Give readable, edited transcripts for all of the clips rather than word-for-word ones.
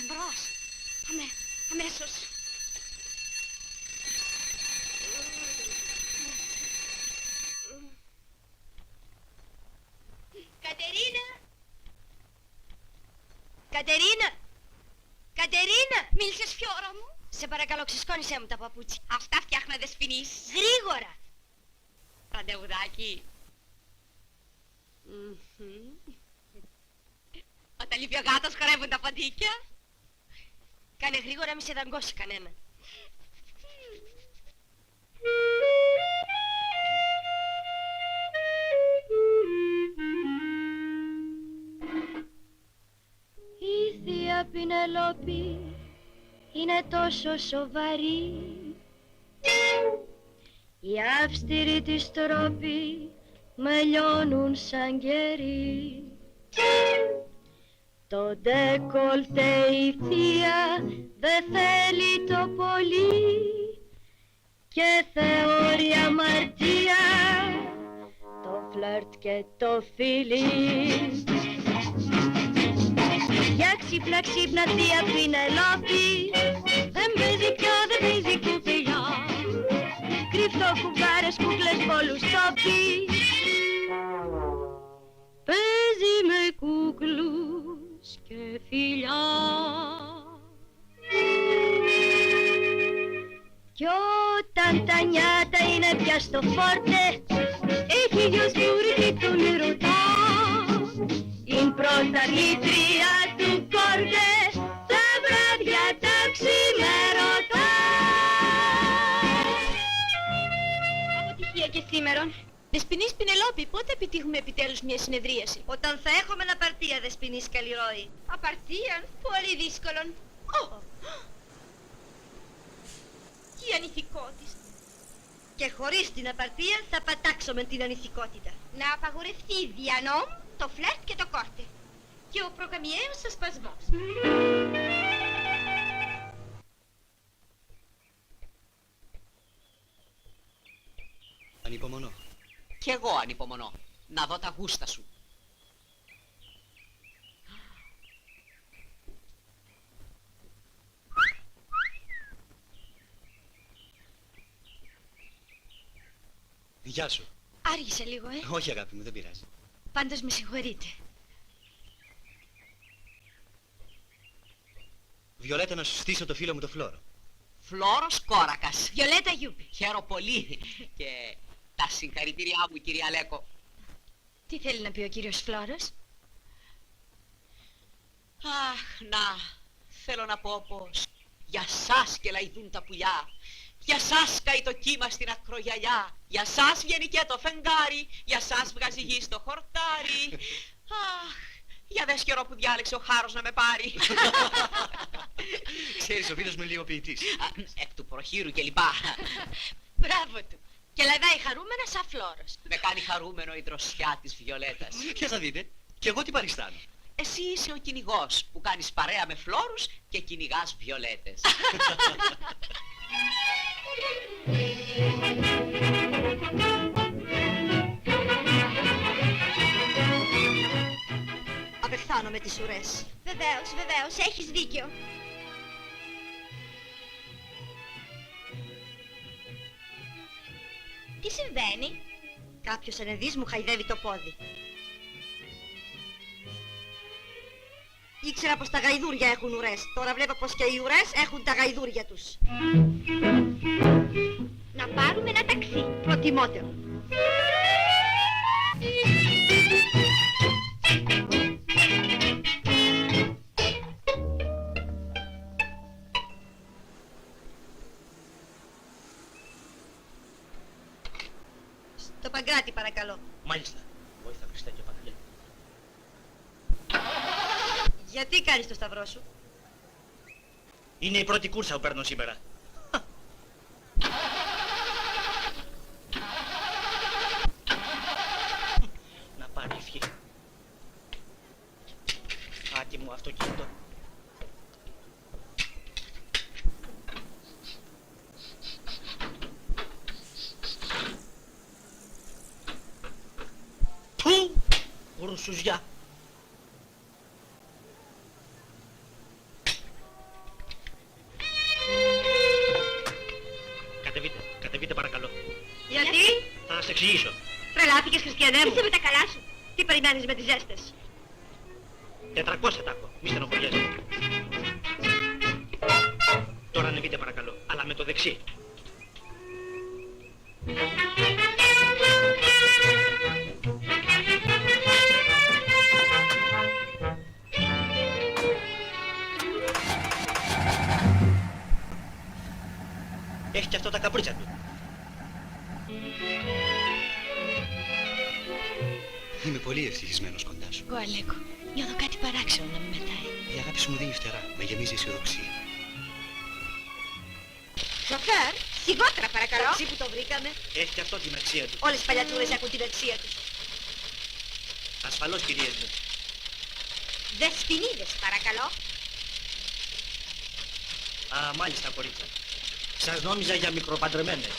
Εμπρός. Αμέσως. Κατερίνα! Μίλησες, Φιώρα μου? Σε παρακαλώ, ξεσκόνησέ μου τα παπούτσια. Αυτά φτιάχνω δεσποινείς. Γρήγορα! Ραντεβουδάκι. Όταν λείπει ο γάτος χορεύουν τα ποντίκια. Κάνε γρήγορα, μη σε δαγκώσει κανένα. Η θεία Πινελόπη είναι τόσο σοβαρή, οι αυστηροί της τρόποι με λιώνουν σαν κερί. Το ντεκολτέ η θεία δε θέλει το πολύ και θεωρεί αμαρτία το φλερτ και το φιλί. Για ξύπνα ξύπνα θεία Πινελόπη, δεν παίζει πια, δεν παίζει κουβιλιά. Κρυφτό κουβάρες, κούκλες, μπόλους, τόπι, παίζει με κούκλους και φιλιά. Κι όταν τα νιάτα είναι πια στο φόρτε, έχει γιος μπουρδί τον ερωτά. Είναι πρωταθλήτρια του κόρτε, τα βράδια τα ξημερωτά. Αποτυχία και σήμερον. Δεσποινής Πινελόπη, πότε επιτύχουμε επιτέλους μια συνεδρίαση? Όταν θα έχουμε ένα απαρτία, Δεσποινής Καλλιρόη. Απαρτίαν, πολύ δύσκολον. Η ανηθικότης. Και χωρίς την απαρτία θα πατάξουμε την ανηθικότητα. Να απαγορευτεί δια νόμου το φλερτ και το κόρτε. Και ο προκαμιαίος σας σπασμός. Ανυπομονώ. Κι εγώ ανυπομονώ. Να δω τα γούστα σου. Γεια σου. Άργησε λίγο, Όχι αγάπη μου, δεν πειράζει. Πάντως με συγχωρείτε. Βιολέτα, να σου στήσω το φίλο μου το Φλόρο. Φλόρος Κόρακας. Βιολέτα Γιούπη. Χαίρομαι πολύ. Και τα συγχαρητήριά μου, κυρία Λέκο. Τι θέλει να πει ο κύριος Φλόρος? Αχ, να, θέλω να πω πως για σας και λαϊδούν τα πουλιά. Για σας καεί το κύμα στην ακρογιαλιά. Για σας βγαίνει και το φεγγάρι. Για σας βγάζει γη στο χορτάρι. Αχ, Για δες καιρό που διάλεξε ο Χάρος να με πάρει. Ξέρεις, ο φίλος μου είναι λίγο ποιητής. Εκ του προχείρου και λοιπά. Μπράβο του. Και λαϊδάει χαρούμενα σαν φλόρος. Με κάνει χαρούμενο η δροσιά της Βιολέτας. Και θα δείτε, κι εγώ τι παριστάνω. Εσύ είσαι ο κυνηγός που κάνεις παρέα με φλόρους και κυνηγάς βιολέτες. Απεχθάνω με τις ουρές. Βεβαίως, βεβαίως, έχεις δίκιο. Τι συμβαίνει? Κάποιος ενεδής μου χαϊδεύει το πόδι. Ήξερα πως τα γαϊδούρια έχουν ουρές. Τώρα βλέπω πως και οι ουρές έχουν τα γαϊδούρια τους. Να πάρουμε ένα ταξί. Προτιμότερο. Στο Παγκράτη παρακαλώ. Μάλιστα. Βοήθα Χριστέ και Παναγία. Γιατί κάνεις το σταυρό σου? Είναι η πρώτη κούρσα που παίρνω σήμερα. Να πάρει ευχή. Άτιμο αυτοκίνητο. Του! Ρουσουζιά. Κατεβείτε παρακαλώ. Γιατί? Θα σας εξηγήσω. Τρελάθηκες, Χριστιανέ μου. Είσαι με τα καλά σου. Τι περιμένεις με τις ζέστες? 400 τα έχω, μη στενοχωριέστε. Τώρα ανεβείτε παρακαλώ, αλλά με το δεξί. Έχει και αυτό τα καπρίτσα του. Είμαι πολύ ευτυχισμένος κοντά σου. Εγώ, Αλέκο, νιώθω κάτι παράξενο να με μετάει. Η αγάπη σου μου δίνει φτερά, με γεμίζει αισιοδοξία. Σοφέρ, σιγότερα παρακαλώ. Ταξί που το βρήκαμε. Έχει και αυτό την αξία του. Όλες οι παλιατούρες έχουν την αξία τους. Ασφαλώς κυρίες μου. Δεσποινίδες παρακαλώ. Α, μάλιστα κορίτσα. Σας νόμιζα για μικροπαντρεμένες.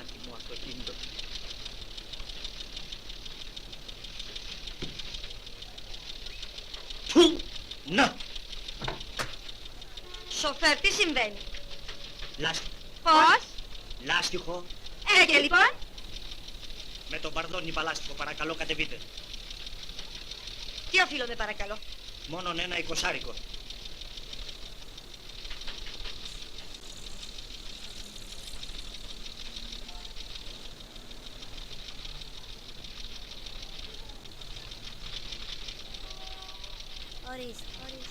Άτιμο αυτοκίνητο. Φου! Να! Σοφέρ, τι συμβαίνει? Λάστιχο. Πώς? Λάστιχο. Και λοιπόν. Με τον παρδόνι παλάστιχο παρακαλώ κατεβείτε. Τι οφείλω παρακαλώ? Μόνον ένα 20άρικο. Ορίστε, ορίστε.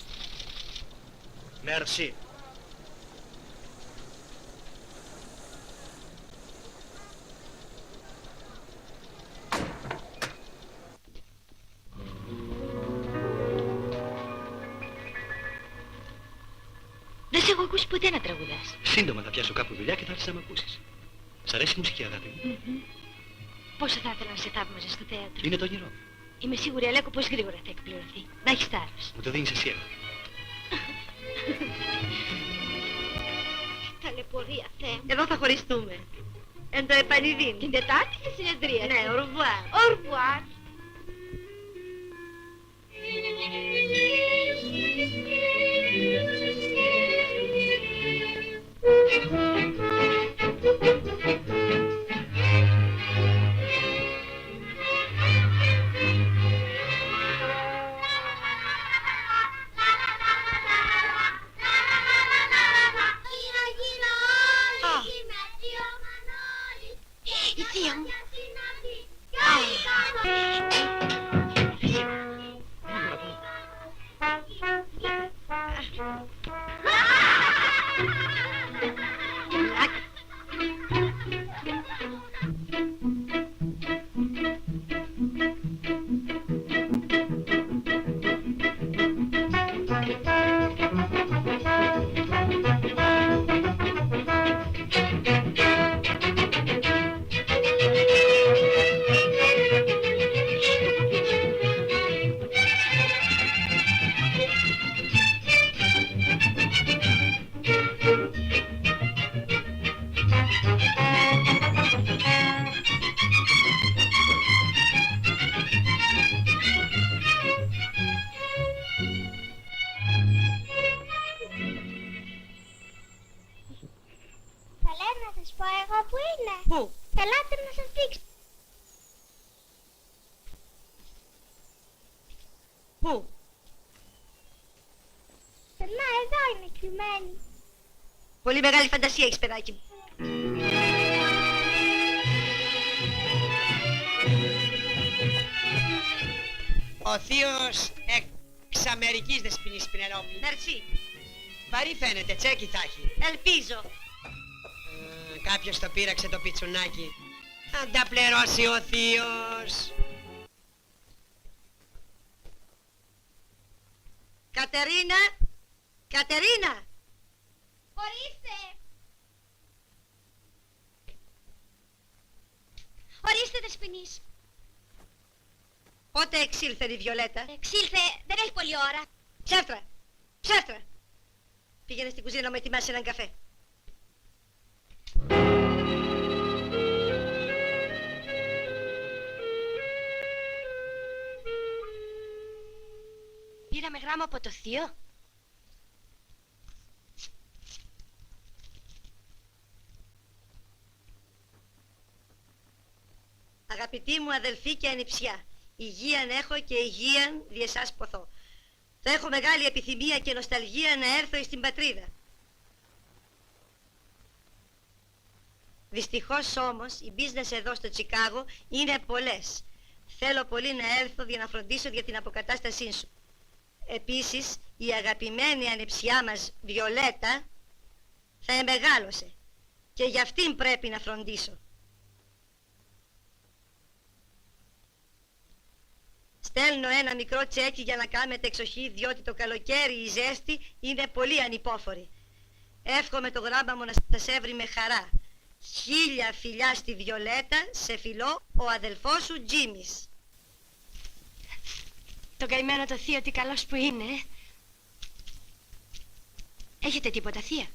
Merci. Δεν σε έχω ακούσει ποτέ να τραγουδάς. Σύντομα θα πιάσω κάπου δουλειά και θα έρθεις να με ακούσεις. Σ' αρέσει η μουσική αγάπη μου? Πόσο θα ήθελα να σε θαύμαζα στο θέατρο. Είναι το όνειρό. Είμαι σίγουρη, Αλέκο, πως γρήγορα θα εκπληρωθεί. Να έχεις θάρρος. Μου το δίνεις εσύ εγώ. Ταλαιπωρία, Θεέ μου. Εδώ θα χωριστούμε. Εν το επανειδήν. Την Τετάρτη στη συνεδρία. Ναι, au revoir. Au revoir. Η θεία μου. Πού? Να, εδώ είναι κρυμμένη. Πολύ μεγάλη φαντασία έχεις, παιδάκι μου. Ο θείος εξ Αμερικής Δεσποινής Πινελόπη. Μερσή. Βαρύ φαίνεται, τσέκι θα έχει. Ελπίζω. Κάποιος το πείραξε το πιτσουνάκι. Αν τα πληρώσει ο θείος. Κατερίνα! Κατερίνα! Ορίστε. Ορίστε, Δεσποινής. Πότε εξήλθε η Βιολέτα? Εξήλθε, δεν έχει πολλή ώρα. Ψεύτρα! Ψεύτρα! Πήγαινε στην κουζίνα να μου ετοιμάσει έναν καφέ. Πήραμε γράμμα από το θείο. Αγαπητή μου αδελφή και ανιψιά, υγείαν έχω και υγείαν δι' εσάς ποθώ. Θα έχω μεγάλη επιθυμία και νοσταλγία να έρθω εις την πατρίδα. Δυστυχώς όμως οι business εδώ στο Τσικάγο είναι πολλές. Θέλω πολύ να έρθω για να φροντίσω για την αποκατάστασή σου. Επίσης η αγαπημένη ανιψιά μας Βιολέτα θα εμεγάλωσε και για αυτήν πρέπει να φροντίσω. Στέλνω ένα μικρό τσέκι για να κάνετε εξοχή, διότι το καλοκαίρι η ζέστη είναι πολύ ανυπόφορη. Εύχομαι το γράμμα μου να σας έβρει με χαρά. 1000 φιλιά στη Βιολέτα, σε φιλώ ο αδελφός σου Τζίμις. Το καημένο το θείο τι καλός που είναι. Έχετε τίποτα, θεία?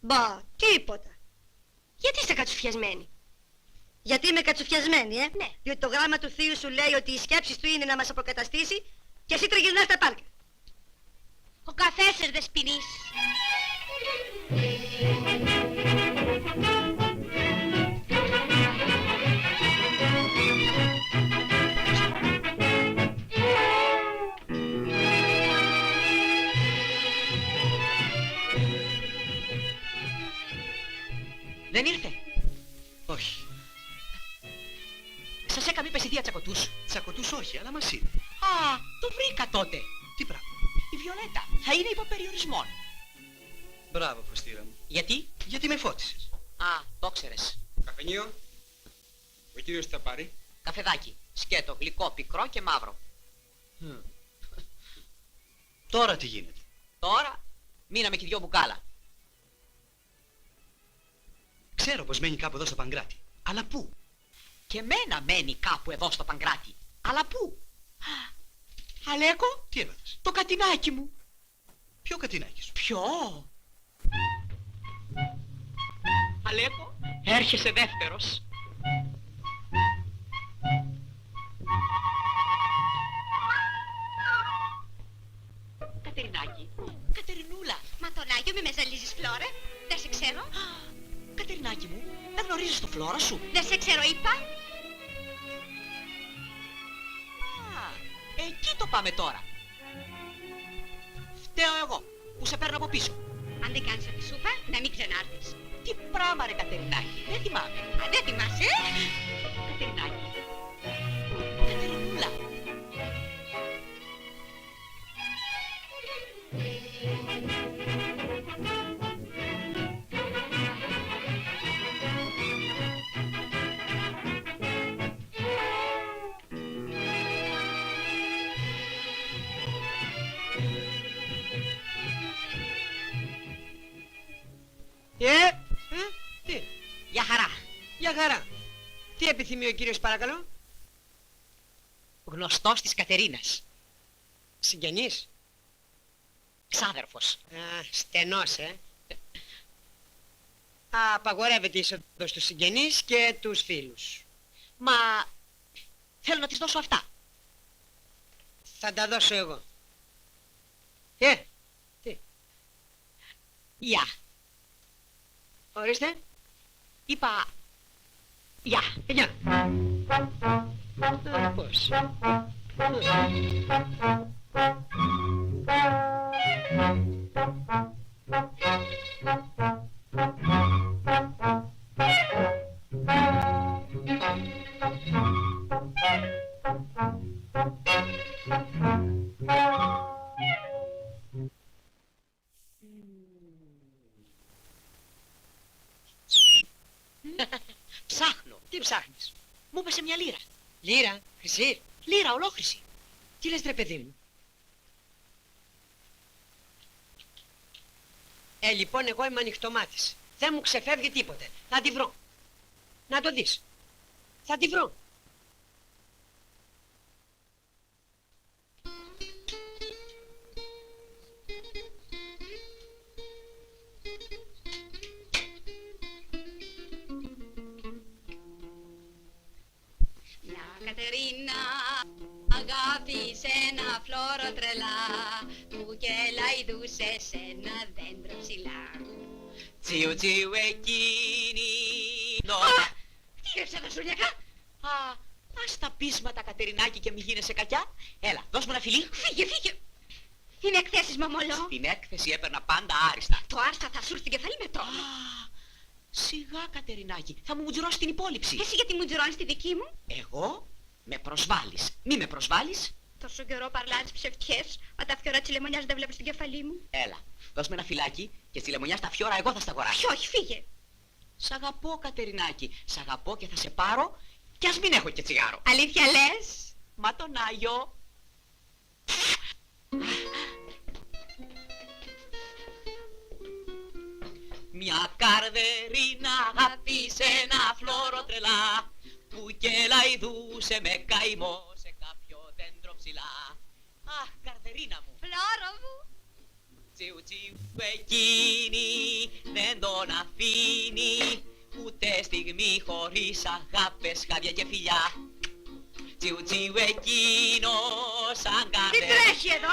Μπα, τίποτα. Γιατί είστε κατσουφιασμένοι? Γιατί είμαι κατσουφιασμένη, Ναι. Διότι το γράμμα του θείου σου λέει ότι οι σκέψεις του είναι να μας αποκαταστήσει και εσύ τριγυρνάς τα πάρκα. Ο καφές σας, Δεσποινής. Δεν ήρθε. Όχι. Σας έκαμε είπες η θεία Τσακωτούς. Τσακωτούς όχι, αλλά μας είναι. Α, το βρήκα τότε. Τι πράγμα. Η Βιολέτα θα είναι υποπεριορισμών. Μπράβο, Φωστήρα μου. Γιατί? Γιατί με φώτισες. Α, το ξέρες. Καφενείο. Ο κύριος θα πάρει. Καφεδάκι. Σκέτο, γλυκό, πικρό και μαύρο. Τώρα τι γίνεται. Τώρα μείναμε και 2 μπουκάλα. Ξέρω πως μένει κάπου εδώ στο Παγκράτη. Αλλά πού? Και μένα μένει κάπου εδώ στο Παγκράτη. Αλλά πού? Αλέκο, Τι έβαλες? το κατινάκι μου. Ποιο κατινάκι σου? Ποιο? Αλέκο, έρχεσαι δεύτερος. Κατερινάκη, Κατερινούλα. Μα τον Άγιο μη με ζαλίζεις, Φλόρε. Δεν σε ξέρω. Κατερινάκη μου, δεν γνωρίζεις το φλόρο σου. Δεν σε ξέρω, είπα. Α, εκεί το πάμε τώρα. Φταίω εγώ που σε παίρνω από πίσω. Αν δεν κάνεις ό,τι σου είπα, να μην ξανάρθεις. Τι πράμα ρε Κατερινάκη, δεν θυμάμαι. Α, δεν θυμάσαι. Κατερινάκη. Κατερινούλα. Τι, Για χαρά. για χαρά. Τι επιθυμεί ο κύριος παρακαλώ? Γνωστός της Κατερίνας. Συγγενής? Ξάδερφος. Στενός, Απαγορεύεται η είσοδος στους συγγενείς και τους φίλους. Μα θέλω να της δώσω αυτά. Θα τα δώσω εγώ. Τι, Γεια. ορίστε. Είπα... Γεια. Γεια. Πώς. Ψάχνω. Τι ψάχνεις? Μου έπεσε μια λίρα. Λύρα, χρυσή. Λίρα ολόχρυση. Τι λες ρε παιδί μου? Λοιπόν, εγώ είμαι ανοιχτομάτης. Δεν μου ξεφεύγει τίποτε. Θα τη βρω. Να το δεις. Θα τη βρω. Μια Κατερίνα αγάπησε ένα φλόρο τρελά που κελαϊδούσε σε ένα δέντρο ψηλά. Τσιου τσιου εκείνη. Τι γράψα τα σουρλιακά? Α, ας τα πείσματα, Κατερινάκη, και μη γίνεσαι κακιά. Έλα, δώσ' μου ένα φιλί. Φύγε, φύγε. Είναι εκθέσεις μαμολό. Την έκθεση έπαιρνα πάντα άριστα. Το άρστα θα σου έρθει στην κεφάλι με τρόμο. Σιγά, Κατερινάκη, θα μου μουτζουρώσει την υπόλοιψη. Εσύ γιατί μου τζουρώνεις τη δική μου? Εγώ με προσβάλλεις. Μη με προσβάλλεις. Τόσο καιρό παρλάζεις ψευτιές, μα τα φιωρά της λεμονιάς δεν βλέπω στην κεφαλή μου. Έλα, δώσ' με ένα φυλάκι και στη λεμονιά στα φιόρα εγώ θα στα αγοράσω. Όχι, φύγε. Σ' αγαπώ, Κατερινάκη. Σ' αγαπώ και θα σε πάρω κι ας μην έχω και τσιγάρο. Αλήθεια λες? Μα τον Άγιο. Μια καρδερίνα αγάπησε ένα φλόρο τρελά που κελαϊδούσε με καημό σε κάποιο δέντρο ψηλά. Αχ, καρδερίνα μου. Φλόρο μου. Τσιου τσιου εκείνη δεν τον αφήνει ούτε στιγμή χωρίς αγάπες, χάδια και φιλιά. Τσιου τσιου εκείνο σαν Τι καρδερίνα. τρέχει εδώ?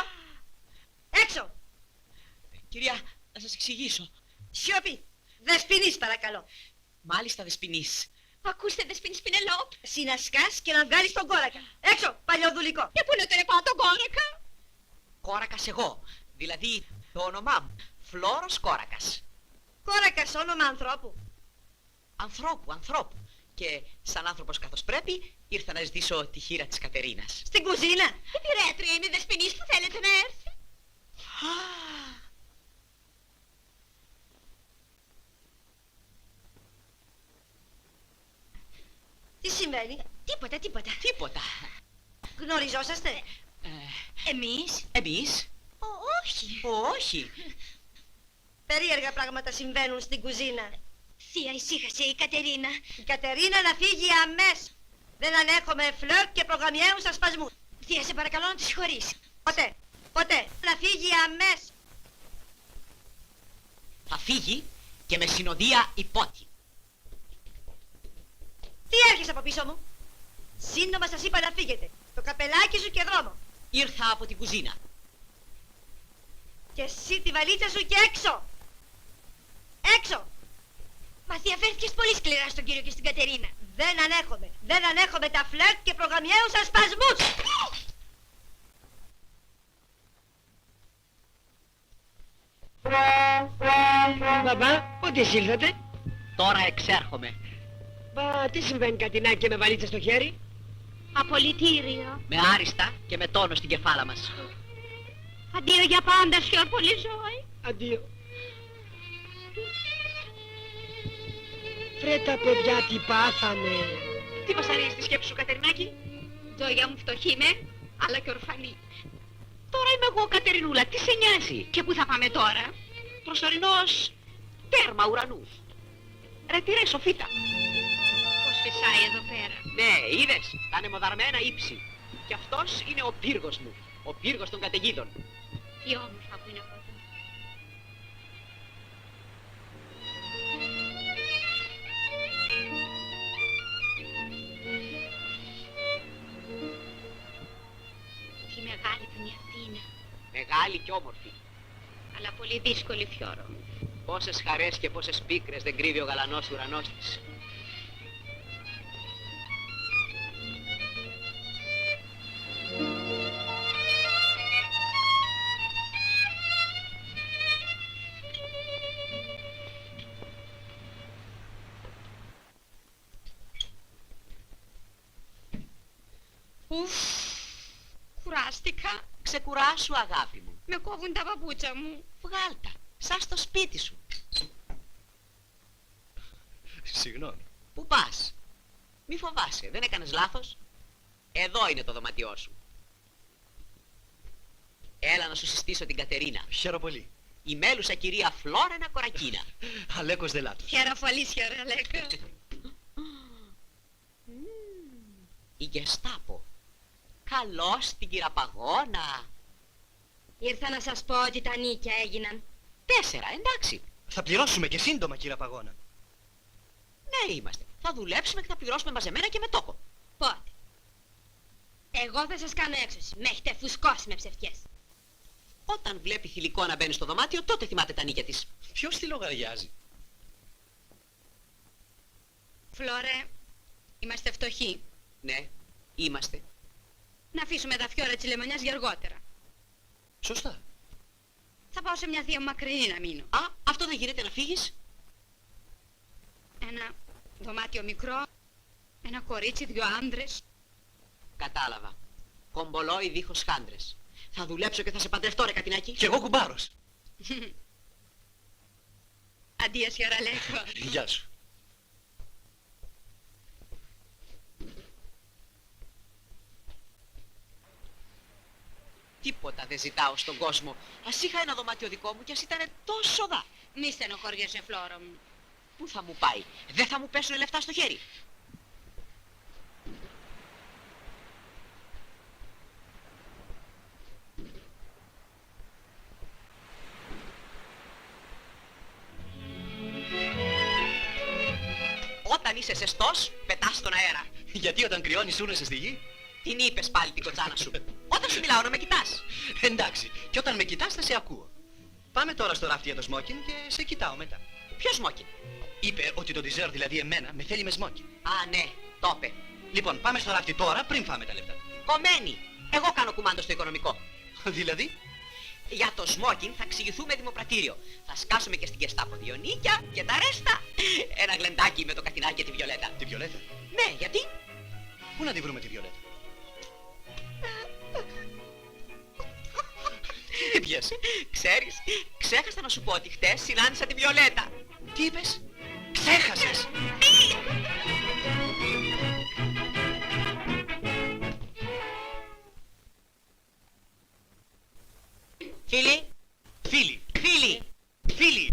Έξω. Κυρία, να σας εξηγήσω. Σιωπή. Δεσποινής παρακαλώ. Μάλιστα, Δεσποινής. Ακούστε δεσποινής Πινελόπ. Εσύ να σκάς και να βγάλεις τον κόρακα. Έξω, παλιοδουλικό. Για πού να τον πάω τον κόρακα? Κόρακας εγώ. Δηλαδή το όνομά μου. Φλόρος Κόρακας. Κόρακας όνομα ανθρώπου. Ανθρώπου. Και σαν άνθρωπος καθώς πρέπει ήρθα να ζητήσω τη χείρα της Κατερίνας. Στην κουζίνα. Η πυρέτρια είναι η δεσποινής που θέλετε να έρθει. Τι σημαίνει? Τίποτα. Τίποτα. Γνωριζόσαστε? Εμείς? Εμείς? Όχι. Όχι. Περίεργα πράγματα συμβαίνουν στην κουζίνα. Θεία, ησύχασε η Κατερίνα. Η Κατερίνα να φύγει αμέσως. Δεν ανέχομαι φλερτ και προγαμιαίους ασπασμούς. Θεία, σε παρακαλώ να τη συγχωρήσει. Ποτέ. Να φύγει αμέσως. Θα φύγει και με συνοδεία υπότι. Τι έρχεσαι από πίσω μου? Σύντομα σας είπα να φύγετε. Το καπελάκι σου και δρόμο. Ήρθα από την κουζίνα. Και εσύ τη βαλίτσα σου και έξω. Έξω. Μα θεία, φέρθηκες πολύ σκληρά στον κύριο και στην Κατερίνα. Δεν ανέχομαι τα φλερτ και προγαμιαίους ασπασμούς. Μπαμπά, πότε ήλθατε? Τώρα εξέρχομαι. Μπα, τι συμβαίνει Κατινάκη με βαλίτσα στο χέρι? Απολυτήριο. Με άριστα και με τόνο στην κεφάλα μας. Αντίο για πάντα, σιωρ πολύ ζωή. Αντίο. Βρε τα παιδιά τι πάθανε. Τι βασανίζει στη σκέψη σου, Κατερινάκη? Τζόγια μου φτωχή είμαι, αλλά και ορφανή. Τώρα είμαι εγώ, Κατερινούλα, τι σε νοιάζει? Και πού θα πάμε τώρα? Προσωρινός τέρμα ουρανού. Ρε τι ρε, Σοφίτα. Πώς φυσάει εδώ πέρα. Ναι, είδες, τα ανεμοδαρμένα ύψη. Και αυτός είναι ο πύργος μου, ο πύργος των καταιγίδων. Τι όμορφα που είναι από εδώ. Τι μεγάλη που είναι η Αθήνα. Μεγάλη και όμορφη. Αλλά πολύ δύσκολη, Φιώρο μου. Πόσες χαρές και πόσες πίκρες δεν κρύβει ο γαλανός ουρανός της. Ουφ, κουράστηκα. Ξεκουράσου, αγάπη μου. Με κόβουν τα παπούτσα μου. Βγάλτα, σαν στο σπίτι σου. Συγγνώμη. Πού πας? Μη φοβάσαι, δεν έκανες λάθος. Εδώ είναι το δωμάτιό σου. Έλα να σου συστήσω την Κατερίνα. Χαίρομαι πολύ. Η μέλουσα κυρία Φλόρενα Κορακίνα. Αλέκος Δελάτος. Χεραφαλίσια ρε Λέκα. Η Γεστάπο. Καλώς την κυραπαγώνα. Ήρθα να σας πω ότι τα νίκια έγιναν. 4, εντάξει. Θα πληρώσουμε και σύντομα, κύριε Παγώνα. Ναι, είμαστε. Θα δουλέψουμε και θα πληρώσουμε μαζεμένα και με τόκο. Πότε? Εγώ θα σας κάνω έξωση. Με έχετε φουσκώσει με ψευτιές. Όταν βλέπει θηλυκό να μπαίνει στο δωμάτιο, τότε θυμάται τα νίκια της. Ποιος τη λογαριάζει? Φλόρε, είμαστε φτωχοί. Ναι, είμαστε. Να αφήσουμε τα φιόρα της λεμονιάς για αργότερα. Σωστά. Θα πάω σε μια θεία μου μακρινή να μείνω. Α, αυτό δεν γίνεται να φύγεις. Ένα δωμάτιο μικρό, ένα κορίτσι, 2 άντρες. Κατάλαβα. Κομπολόι δίχως χάντρες. Θα δουλέψω και θα σε παντρευτώ, ρε Κατινάκη. Κι εγώ κουμπάρος. Αντία Σιωραλέκο. Γεια σου. Τίποτα δεν ζητάω στον κόσμο. Ας είχα ένα δωμάτιο δικό μου κι ας ήταν τόσο δα. Μη στενοχωριέσαι, Φλόρο μου. Πού θα μου πάει? Δεν θα μου πέσουν λεφτά στο χέρι. Όταν είσαι ζεστός, πετάς στον αέρα. Γιατί όταν κρυώνεις σούρνεσαι στη γη? Την είπες πάλι την κοτσάνα σου. Όταν σου μιλάω να με κοιτάς. Εντάξει. Και όταν με κοιτάς θα σε ακούω. Πάμε τώρα στο ράφτη για το σμόκιν και σε κοιτάω μετά. Ποιο σμόκιν? Είπε ότι το ντιζέρ, δηλαδή εμένα, με θέλει με σμόκιν. Α, ναι, το είπε. Λοιπόν, πάμε στο ράφτη τώρα πριν φάμε τα λεφτά. Κομμένη. Εγώ κάνω κουμάντο στο οικονομικό. Δηλαδή, Για το σμόκιν θα εξηγηθούμε δημοπρατήριο. Θα σκάσουμε και στην Κεστάπο 2 νίκια και τα ρέστα. Ένα γλεντάκι με το Κατινάκι και τη Βιολέτα. τη Βιολέτα. Ναι, γιατί? Πού να τη βρούμε τη Βιολέτα? Τι πιες? Ξέρεις, ξέχασα να σου πω ότι χτες συνάντησα τη Βιολέτα. Τι είπες? Ξέχασες! Φίλοι, Φίλοι! φίλοι, Φίλοι!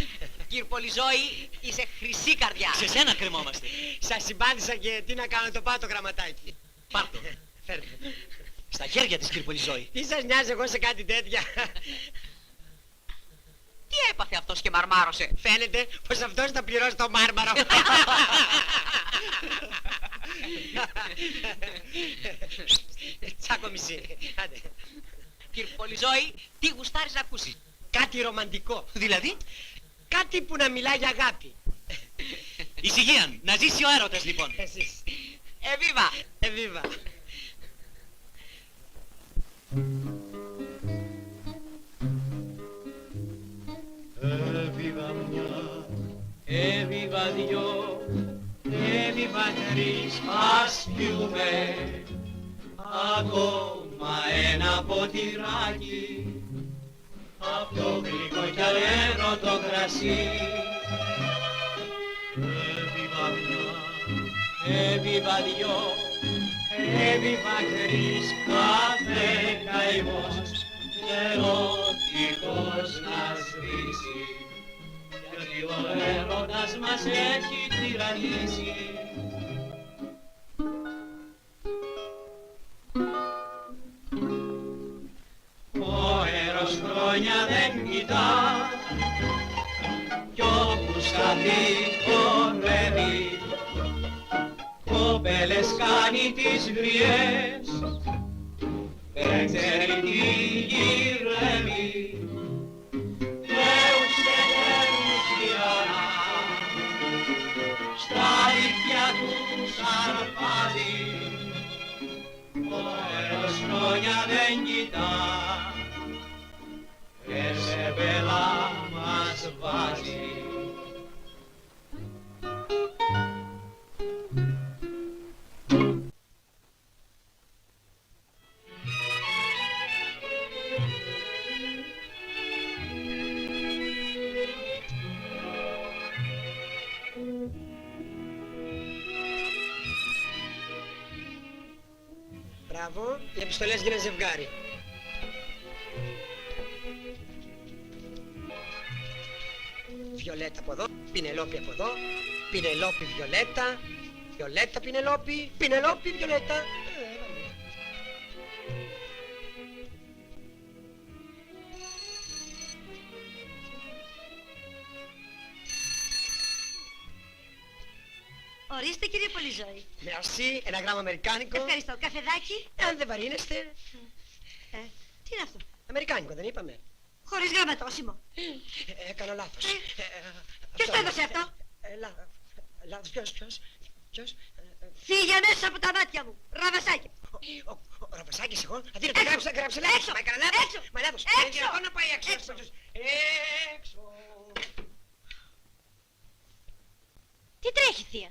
κύριε Πολυζώη, είσαι χρυσή καρδιά. Σε σένα κρεμόμαστε. Σας συμπάθησα και τι να κάνω, το πάω το γραμματάκι. Πάρτο. Φέρτε. Στα χέρια της, κύριε Πολυζώη. Τι σας νοιάζει εγώ σε κάτι τέτοια? Τι έπαθε αυτός και μαρμάρωσε? Φαίνεται πως αυτός θα πληρώσει το μάρμαρο. Τσάκο μισή. Άντε. Κύριε Πολυζώη, τι γουστάρεις να ακούσεις? Κάτι ρομαντικό. Δηλαδή, Κάτι που να μιλάει για αγάπη. ησυχία, να ζήσει ο έρωτας λοιπόν. Εσείς. Εβίβα! Εβίβα. Έβιβα μια, έβιβα δυο, έβιβα τρεις, ας πιούμε ακόμα ένα ποτηράκι, αυτό γλυκό κι αλέρωτο κρασί. Έβιβα μια, έβιβα δυο, έβιβα τρεις, κάθε καημός ερωτικός να σβήσει, γιατί ο έρωτας μας έχει τυραννίσει. Ο έρος χρόνια δεν κοιτά κι όπου σταθεί χορεύει, κοπέλες κάνει τις γριές, δεν ξέρει τι γυρεύει. Θεούς και τέρους γυρανά, στα αλήθεια τους αρπάζει, ο έρος χρόνια δεν κοιτά και σε μπέλα μας βάζει. Μπράβο, οι επιστολές γίνανε ζευγάρι. Βιολέτα από εδώ, Πινελόπη από εδώ, Πινελόπη Βιολέτα, Βιολέτα Πινελόπη, Πινελόπη Βιολέτα. Ορίστε κύριε Πολυζώη. Merci, ένα γράμμα αμερικάνικο. Ευχαριστώ. Καφεδάκι. Αν δεν βαρύνεστε. Τι είναι αυτό? Αμερικάνικο δεν είπαμε. Χωρίς γραμματόσημο. Έκανα λάθος. Ποιος το έδωσε αυτό? Λάθος, ποιος? Φύγε μέσα από τα μάτια μου. Ραβασάκι. Ο Ραβασάκης εγώ. Αδύνατο, γράψε λάθος. Έξω. Μα έκανα λάθος. Έξω. Μα λάθος. Έξω. Είναι δυνατόν να πάει έξω. Έξω. Έξω. Τι τρέχει θεία?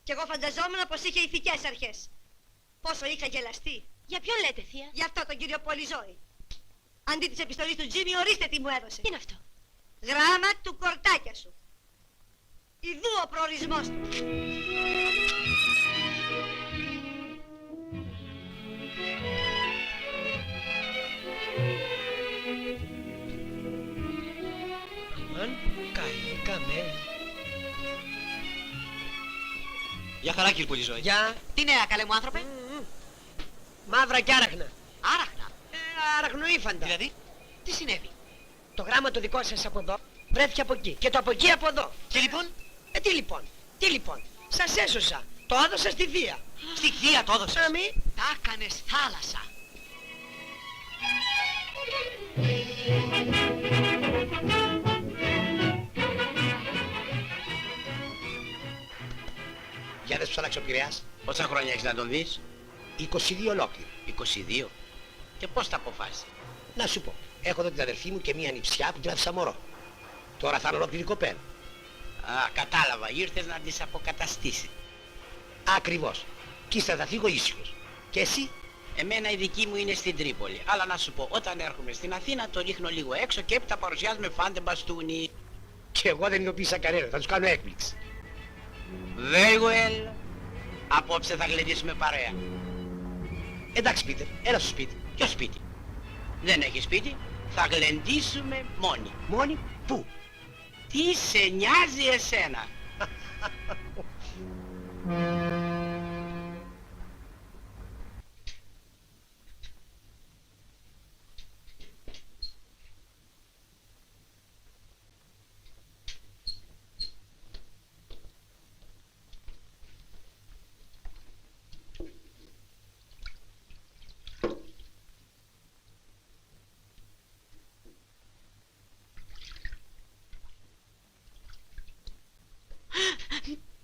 Κι εγώ φανταζόμουν πως είχε ηθικές αρχές. Πόσο είχα γελαστεί. Για ποιον λέτε, θεία? Γι' αυτό τον κύριο Πολυζώη. Αντί της επιστολής του Τζίμι, ορίστε τι μου έδωσε. Τι είναι αυτό? Γράμμα του κορτάκια σου. Ιδού ο προορισμός του. Αμάν, καήκαμε. Γεια χαρά κύριε Πολυζώη. Γεια. Τι νέα, καλέ μου άνθρωπε? Μαύρα κι άραχνα. Άραχνα. Αραχνοήφαντα. Δηλαδή, Τι συνέβη? Το γράμμα το δικό σας από εδώ βρέθηκε από εκεί. Και το από εκεί από εδώ. και λοιπόν, Τι λοιπόν. Σας έσωσα. Το έδωσα στη θεία. στη θεία το έδωσες. Αμή. Τα έκανες θάλασσα. Για δες τους άλλαξε ο Πειραιάς. Πόσα χρόνια έχεις να τον δεις? 22 ολόκληρο. 22. Και πώς τα αποφάσισε? Να σου πω, έχω εδώ την αδερφή μου και μία νηψιά που την άφησα μωρό. Τώρα θα είναι ολόκληρη κοπέλα. Α, κατάλαβα. Ήρθες να τις αποκαταστήσει. Ακριβώς. Κι ύστερα θα φύγω ήσυχος. Και εσύ? Εμένα η δική μου είναι στην Τρίπολη. Αλλά να σου πω, όταν έρχομαι στην Αθήνα το ρίχνω λίγο έξω και έπειτα παρουσιάζουμε φάντε μπαστούνι. Και εγώ δεν ειδοποίησα κανένα, θα τους κάνω έκπληξη. Very well. Απόψε θα γλεντήσουμε παρέα. Εντάξει Πίτερ, έλα στο σπίτι. Ποιο σπίτι? Δεν έχει σπίτι. Θα γλεντήσουμε μόνοι. Μόνοι, πού? Τι σε νοιάζει εσένα?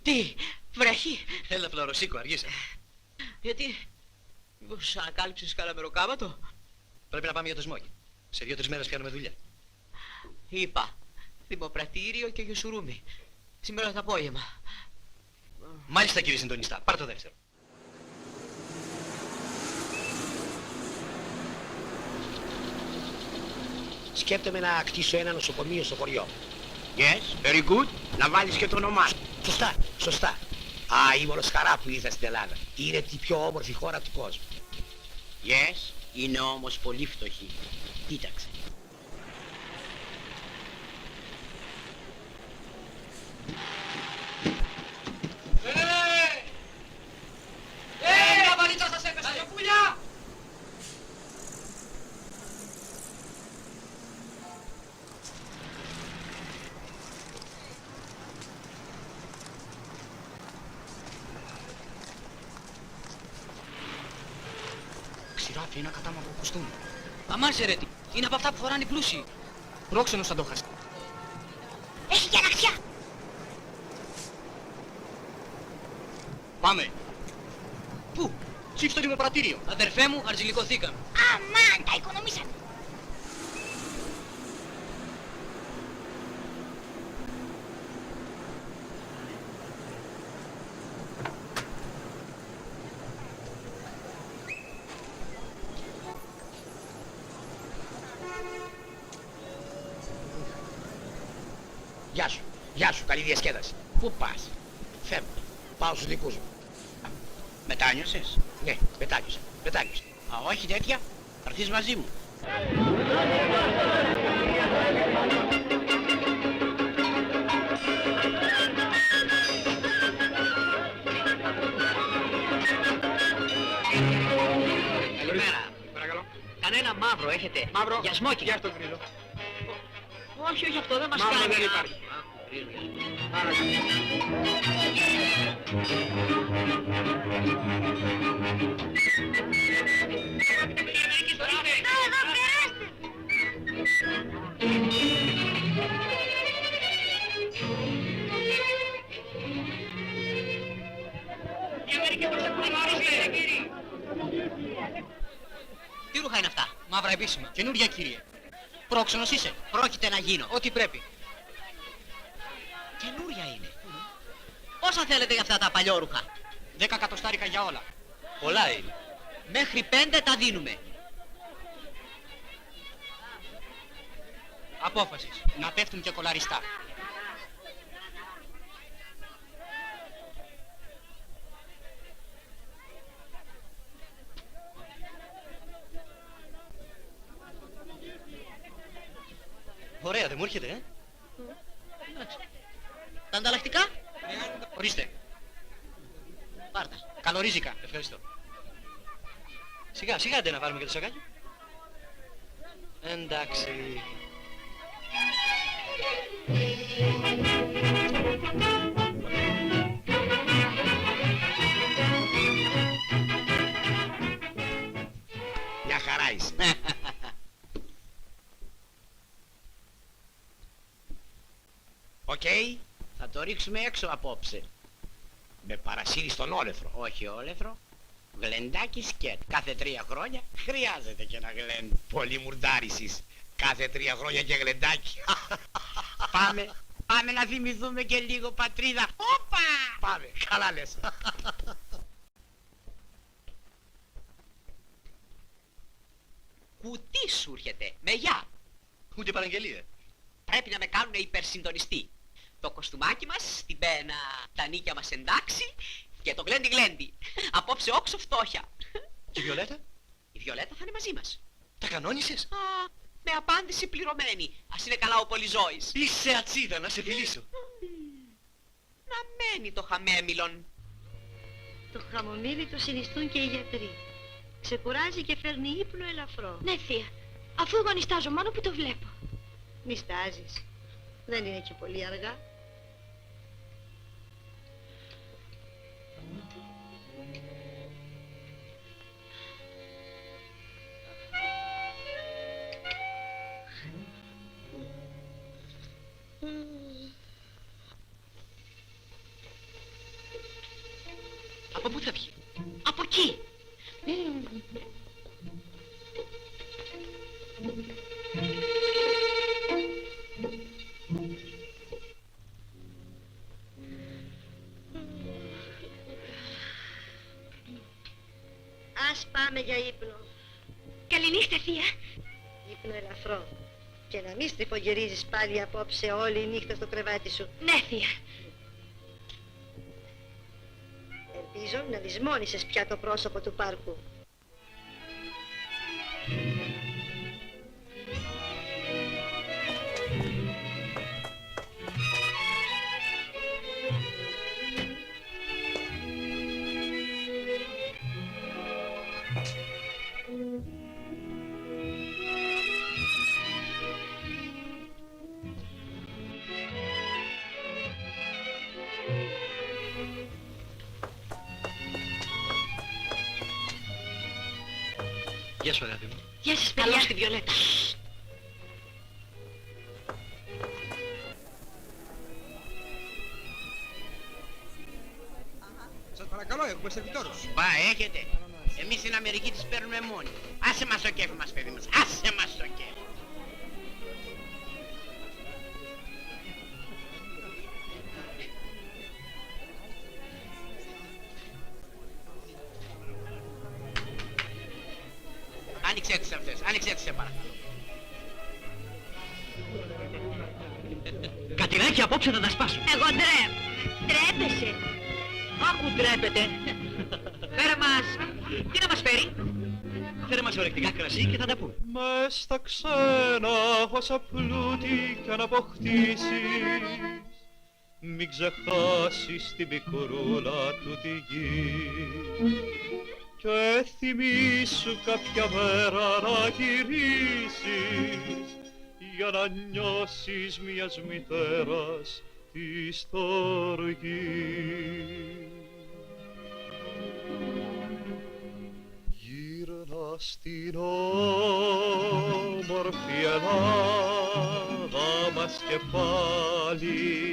Τι, βρέχει? Έλα Φλωροσίκο, αργήσα. Γιατί, μήπως ανακάλυψες καλά μεροκάματο? Πρέπει να πάμε για το σμόκι. Σε 2-3 μέρες πιάνουμε δουλειά. Είπα, δημοπρατήριο και γιοσουρούμι. Σήμερα το απόγευμα. Μάλιστα κύριε συντονιστά, πάρ' το δεύτερο. Σκέπτομαι να κτίσω ένα νοσοκομείο στο χωριό. Yes, very good. Να βάλεις και το όνομά σου. Σωστά, σωστά. Α, είμαι όλος χαρά που ήρθα στην Ελλάδα. Είναι τη πιο όμορφη χώρα του κόσμου. Yes, είναι όμως πολύ φτωχή. Κοίταξε. Τα βαλίτσα σας έπεσε! Τα πουλιά! Ξηράφι, ένα κατάμαυρο κουστούμι. Αμάν σε ρέτη, είναι από αυτά που φοράνε οι πλούσιοι. Πρόξενος θα το χάσει. Έχει και αναξιά! Πάμε. Πού? Τσίφ στο δημοπρατήριο. Αδερφέ μου, αρζηλικοθήκαμε. Αμάν, τα οικονομήσαμε! Γεια σου, καλή διασκέδαση. Πού πας? Φεύγω, πάω στους δικούς μου. Με Μετάνιωσες? Ναι, μετάνιωσα. Μετάνιωσα. Α, όχι τέτοια. Θα έρθεις μαζί μου. Καλημέρα. Παρακαλώ. Κανένα μαύρο έχετε? Μαύρο. Για σμόκινγκ. Για αυτό κρύο. Όχι, όχι, αυτό δεν μας Μαύρο κάνει. δεν υπάρχει. Τι ρούχα είναι αυτά? Μαύρα επίσημα. Καινούρια, κύριε. Πρόξενος είσαι. Πρόκειται να γίνω. Ό,τι πρέπει. Καινούρια είναι. Πόσα θέλετε για αυτά τα παλιόρούχα? 10 εκατοστάρικα για όλα. Πολλά είναι. Μέχρι 5 τα δίνουμε. Απόφασης. Να πέφτουν και κολαριστά. Ωραία, δεν μου έρχεται, Τα ανταλλακτικά? Ορίστε. Πάρτα. Καλορίζικα. Ευχαριστώ. Σιγά, σιγά άντε να βάλουμε και το σακάκι. Εντάξει. Μια χαρά είσαι. Οκ. Θα το ρίξουμε έξω απόψε. Με παρασύρει στον όλεθρο. Όχι όλεθρο. Γλεντάκι σκέτ. Κάθε 3 χρόνια χρειάζεται και ένα γλέντ. Πολύ μουρντάρισης. Κάθε 3 χρόνια και γλεντάκι. Πάμε να θυμηθούμε και λίγο πατρίδα. Όπα! Πάμε, καλά λες. Κουτί σου έρχεται. Με γεια. Ούτε παραγγελία. Πρέπει να με κάνουν υπερσυντονιστή. Το κοστούμάκι μας, την πένα, τα νίκια μας εντάξει και το γλέντι γλέντι. Απόψε όξο φτώχεια. Και η Βιολέτα? Η Βιολέτα θα είναι μαζί μας. Τα κανόνισες? Α, με απάντηση πληρωμένη. Ας είναι καλά ο Πολυζώης. Είσαι ατσίδα, να σε φιλήσω. Να μένει το χαμέμιλον. Το χαμομήλι το συνιστούν και οι γιατροί. Ξεκουράζει και φέρνει ύπνο ελαφρό. Ναι, θεία. Αφού εγώ νιστάζω μόνο που το βλέπω. Μη στάζεις. Δεν είναι και πολύ αργά. Από πού θα βγει? Από εκεί. Ας πάμε για ύπνο. Καληνύχτα, θεία. Ύπνο ελαφρό. Και να μην στριφογυρίζεις πάλι απόψε όλη η νύχτα στο κρεβάτι σου. Ναι, θεία. Ελπίζω να δυσμόνησες πια το πρόσωπο του πάρκου. Γεια σου, αγάπη μου. Γεια σας, παιδιά. Καλώς τη Βιολέτα. Σας παρακαλώ, έχουμε σερβιτόρους. Μπα, έχετε. Εμείς στην Αμερική τις παίρνουμε μόνοι. Άσε μας το κέφι μας, παιδί μας. Άσε μας το κέφι. Άνοιξε τις αυτές, άνοιξε τις σε παρακαλώ. Κατηράκι απόψε θα τα σπάσω. Εγώ ντρέπεσαι. Άκου ντρέπεται. Πέρα μας. Τι να μας φέρει? Φέρε μας ορεκτικά κρασί και θα τα πούμε. Μες στα ξένα όσα πλούτη κι αν αποκτήσεις, μην ξεχάσεις την πικρούλα του τη γη. Και θυμήσου κάποια μέρα να γυρίσεις, για να νιώσεις μιας μητέρας τη στοργή. Γύρνα στην όμορφη Ελλάδα μας και πάλι,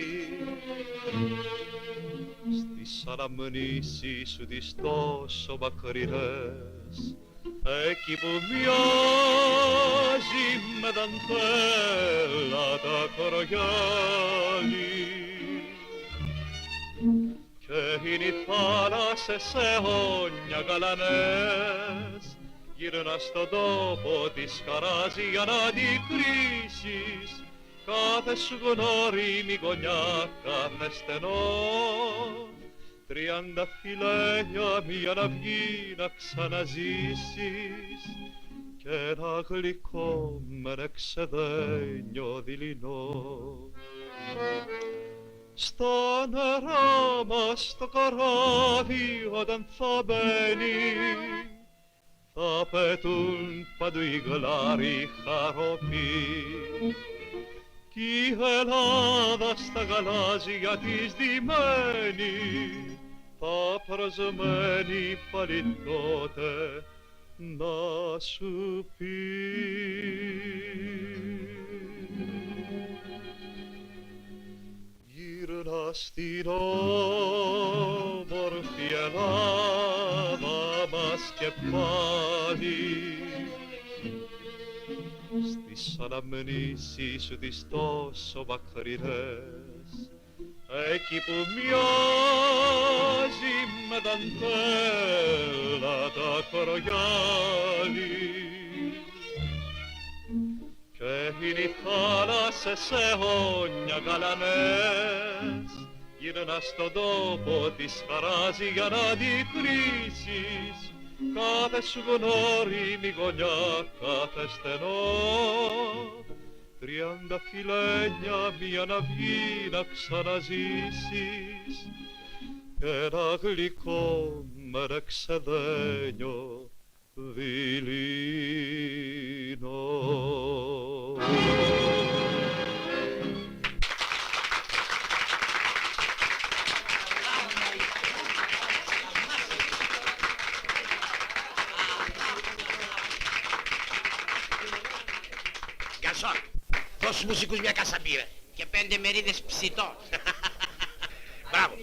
στις αναμνήσεις σου τις τόσο μακρινές, εκεί που μοιάζει με δαντέλα τα κορογιάλι. Και είναι οι θάλασσες αιώνια γαλανές, γύρνα στον τόπο της χαράζει για να αντικρίσεις κάθε σου γνώριμη γωνιά, κάθε στενό. 30 φιλένια μια αυγή να ξαναζήσεις και ένα γλυκό με εξεδένιο δειλινό. Στα νερά μας το καράβι όταν θα μπαίνει, θα πετούν παντού οι γλάροι χαροποί. Κι η Ελλάδα στα γαλάζια της ντυμένη, θα προσμένει πάλι τότε να σου πει. Γύρνα στην όμορφη Ελλάδα μας και πάλι, στις αναμνήσεις σου τις τόσο μακρινές, εκεί που μοιάζει με δαντέλα τα κορογιάλι. Και είναι οι θάλασσες αιώνια γαλανές, γύρνα στον τόπο της χαράζει για να αντικρίσεις κάθε σου γνώριμη γωνιά, κάθε στενό. 30 φιλένια μια αυγή να ξαναζήσεις και ένα γλυκό με εξεδένιο δειλινό. Γκαρσόν, δώσ' στους μουσικούς μια κάσα μπύρα. Και 5 μερίδες ψητών. Μπράβο.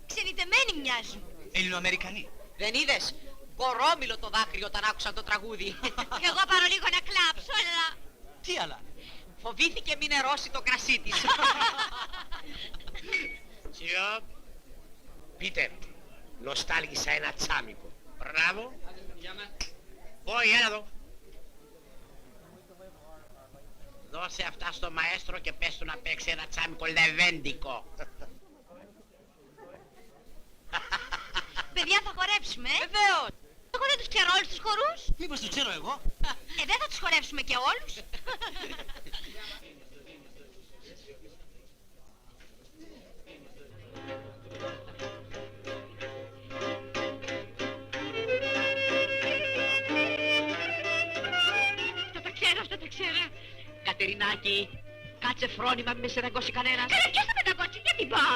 Ξενιτεμένοι μοιάζουν. Ελληνοαμερικανοί. Δεν είδες? Κορόμιλο το δάκρυ όταν άκουσαν το τραγούδι. Κι εγώ πάρω λίγο να κλάψω, αλλά... Τι άλλα? Φοβήθηκε μην νερώσει το κρασί της. Σιγά. Πίτερ, νοστάλγησα ένα τσάμικο. Μπράβο. Πόη, έλα εδώ. Δώσε αυτά στο μαέστρο και πες του να παίξει ένα τσάμικο λεβέντικο. Παιδιά, θα χορέψουμε, Βεβαίως. Εγώ δεν τους ξέρω όλους τους χορούς. Μήπως το ξέρω εγώ? Δεν θα τους χορέψουμε και όλους. Αυτά τα ξέρω. Κατερινάκη, κάτσε φρόνημα, μη με σε δαγκώσει κανένας. Καλά, ποιος θα με δαγκώσει, γιατί πά.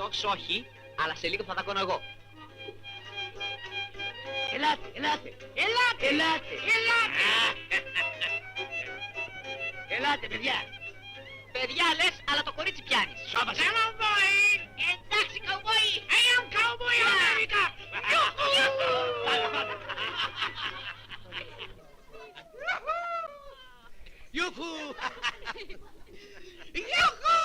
Τόσο όχι, αλλά σε λίγο θα τα κάνω εγώ. Ελάτε, ελάτε. Ελάτε, ελάτε. Ελάτε. Ελάτε, παιδιά. Παιδιά λες, αλλά το κορίτσι πιάνεις. Σώπασε. Cowboy. Εντάξει, καουμπόι. I am cowboy America. Ιούχου. Ιούχου.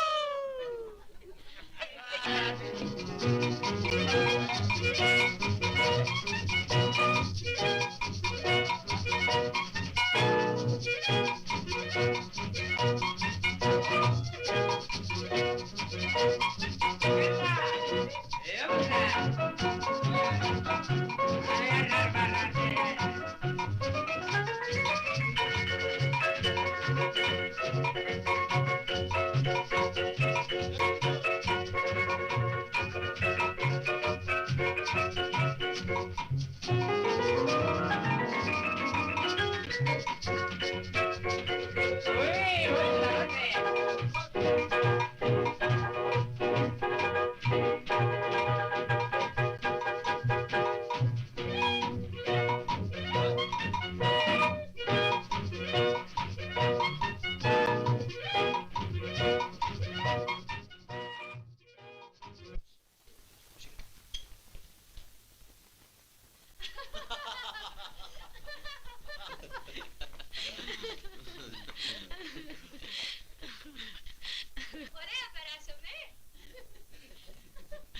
Ωραία περάσαμε.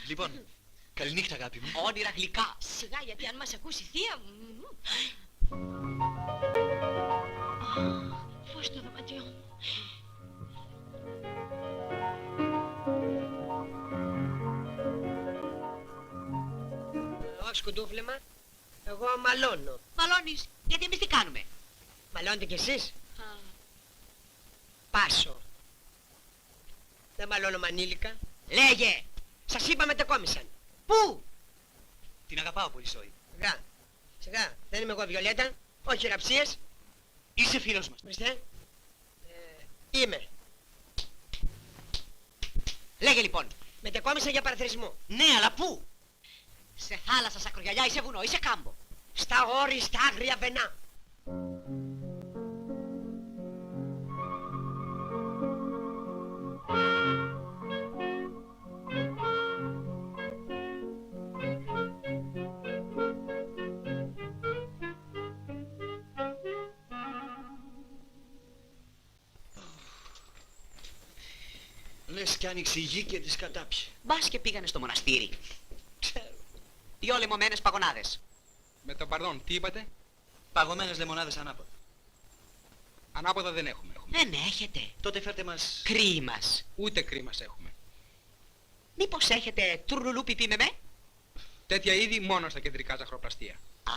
Λοιπόν, καληνύχτα αγάπη μου. Όνειρα γλυκά. Σιγά, γιατί αν μας ακούσει η θεία... Φως στο δωμάτιό μου. Όχι σκουντούφλεμα. Εγώ μαλώνω. Μαλώνεις, γιατί εμείς τι κάνουμε. Μαλώνετε κι εσείς. Πάσο. Δεν μαλώνω μανίλικα. Λέγε. Σας είπα μετεκόμισαν. Πού. Την αγαπάω πολύ, Ζώη. Σιγά. Σιγά. Δεν είμαι εγώ Βιολέτα. Όχι ραψίες. Είσαι φίλος μας. Ορίστε. Είμαι. Λέγε λοιπόν. Μετεκόμισα για παραθυρισμό. Ναι, αλλά πού. Σε θάλασσα, σε ακρογιαλιά, είσαι βουνό, είσαι κάμπο. Στα όρη, στα άγρια βενά. Λες κι άνοιξε η γη και τις κατάπιε. Μπας και πήγανε στο μοναστήρι. Δυο λεμωμένες παγωνάδες. Με το παρδόν, τι είπατε? Παγωμένες λεμονάδες ανάποδα. Ανάποδα δεν έχουμε. Δεν έχετε. Τότε φέρτε μας... Κρίμας. Ούτε κρίμας έχουμε. Μήπως έχετε τουρλουλού πιπί με με. Τέτοια είδη μόνο στα κεντρικά ζαχαροπλαστεία. Α.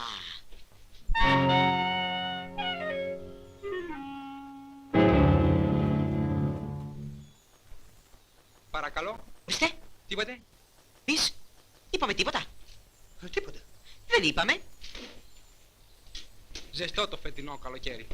Παρακαλώ, Ορίστε. τι είπατε? Πεις. Είπαμε τίποτα. Τίποτα. Δεν είπαμε. Ζεστό το φετινό καλοκαίρι.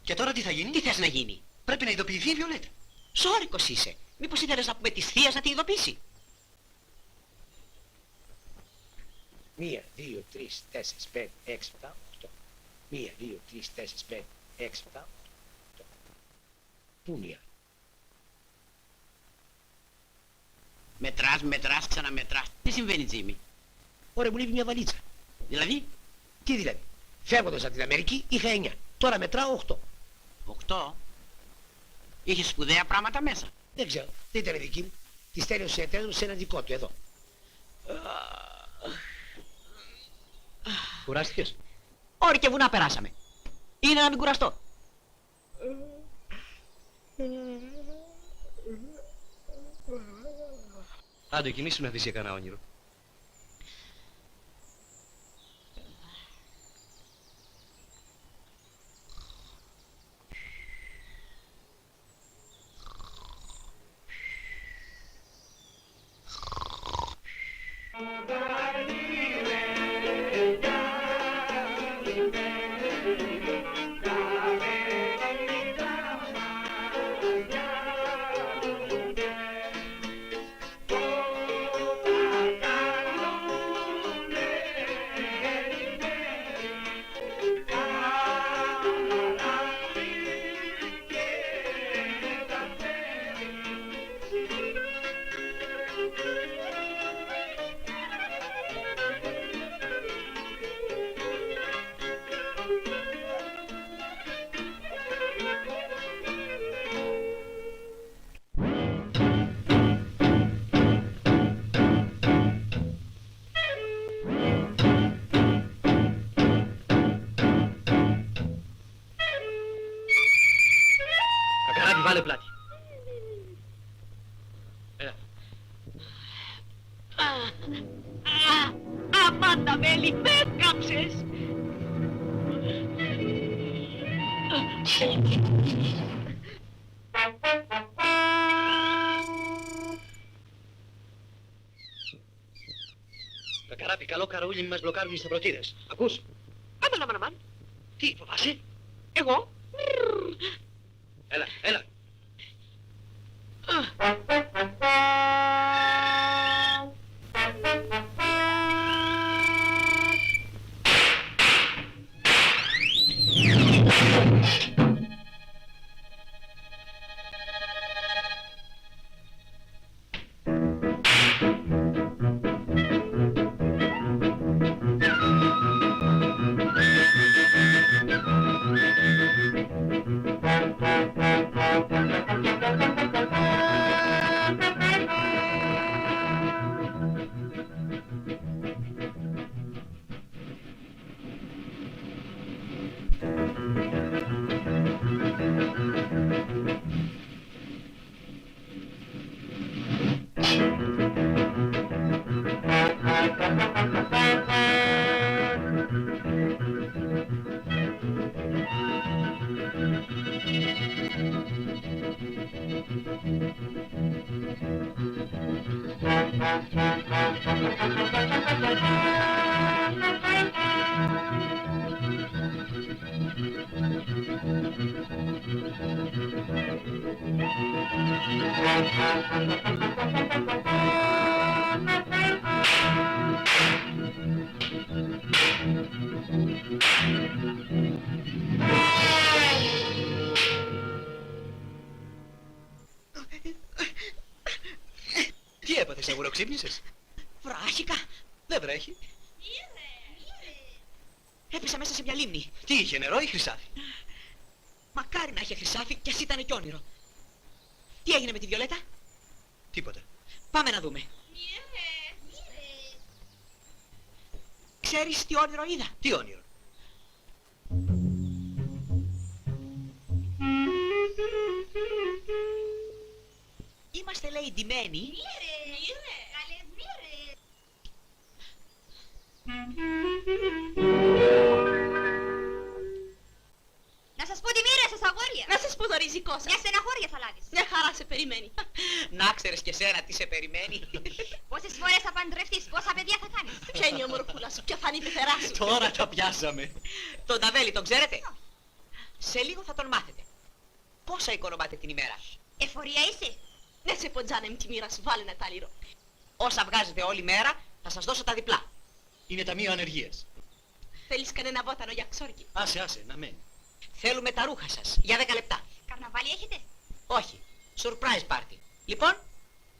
Και τώρα τι θα γίνει? Τι θες να γίνει. Πρέπει να ειδοποιηθεί η Βιολέτα. Ζόρικος είσαι. Μήπως ήθελες να πούμε της θείας να την ειδοποιήσει. 1, 2, 3, 4, 5, 6, 7, 8. 1, 2, 3, 4, 5, 6, 7, 8. Πού είναι η άλλη? Μετράς, ξαναμετράς. Τι συμβαίνει, Τζίμι? Ωραία, μου λείπει μια βαλίτσα. Δηλαδή, Τι δηλαδή? Φεύγοντας από την Αμερική είχα 9. Τώρα μετράω 8. 8. Είχε σπουδαία πράγματα μέσα. Δεν ξέρω. Δεν ήταν δική μου. Τη στέλνω εταίρου σε ένα δικό του εδώ. Κουράστηκες? Όρη και βουνά περάσαμε. Είναι να μην κουραστώ. Άντε, κοιμήσου να δεις για κανένα όνειρο. Κακαράκι, βάλε πλάτη. Έλα. Αμάντα μέλη, με έκαψες! Κακαράπη, καλό καραούλι, μη μας μπλοκάρουν οι σταυρωτήρες. Ακούς? Αμάν. Τι, φοβάσαι? Εγώ. Έλα, έλα. Τι έπαθες, αγουροξύπνησες? Βράχικα. Δεν βρέχει. Έπεσα μέσα σε μια λίμνη. Τι είχε, νερό ή χρυσάφι? Μακάρι να είχε χρυσάφι κι ας ήταν και όνειρο. Τι έγινε με τη Βιολέτα? Τίποτα. Πάμε να δούμε. Ξέρεις τι όνειρο είδα? Τι όνειρο? Είμαστε, λέει, ντυμένοι. Να σας πω τη μοίρα σας, αγόρια. Να σας πω το ριζικό σας. Μια στεναχώρια θα λάβεις. Μια χαρά σε περιμένει. Να ξέρεις και σένα τι σε περιμένει. Πόσες φορές θα παντρευτείς, πόσα παιδιά θα κάνεις. Ποια είναι η ομορφούλα σου, ποια θα είναι η πεθερά σου. Τώρα τα πιάσαμε. Τον Ταβέλη τον ξέρετε? Σε λίγο θα τον μάθετε. Πόσα οικονομάτε την ημέρα? Εφορία είσαι. Ναι, σε ποντζάνε με τη μοίρα σου, βάλε ένα τάλιρο. Όσα βγάζετε όλη μέρα θα σας δώσω τα διπλά. Είναι ταμείο ανεργίας. Θέλεις κανένα βότανο για ξόρκι? Άσε, να μένει. Θέλουμε τα ρούχα σας για 10 λεπτά. Καρναβάλι έχετε. Όχι. Surprise party. Λοιπόν,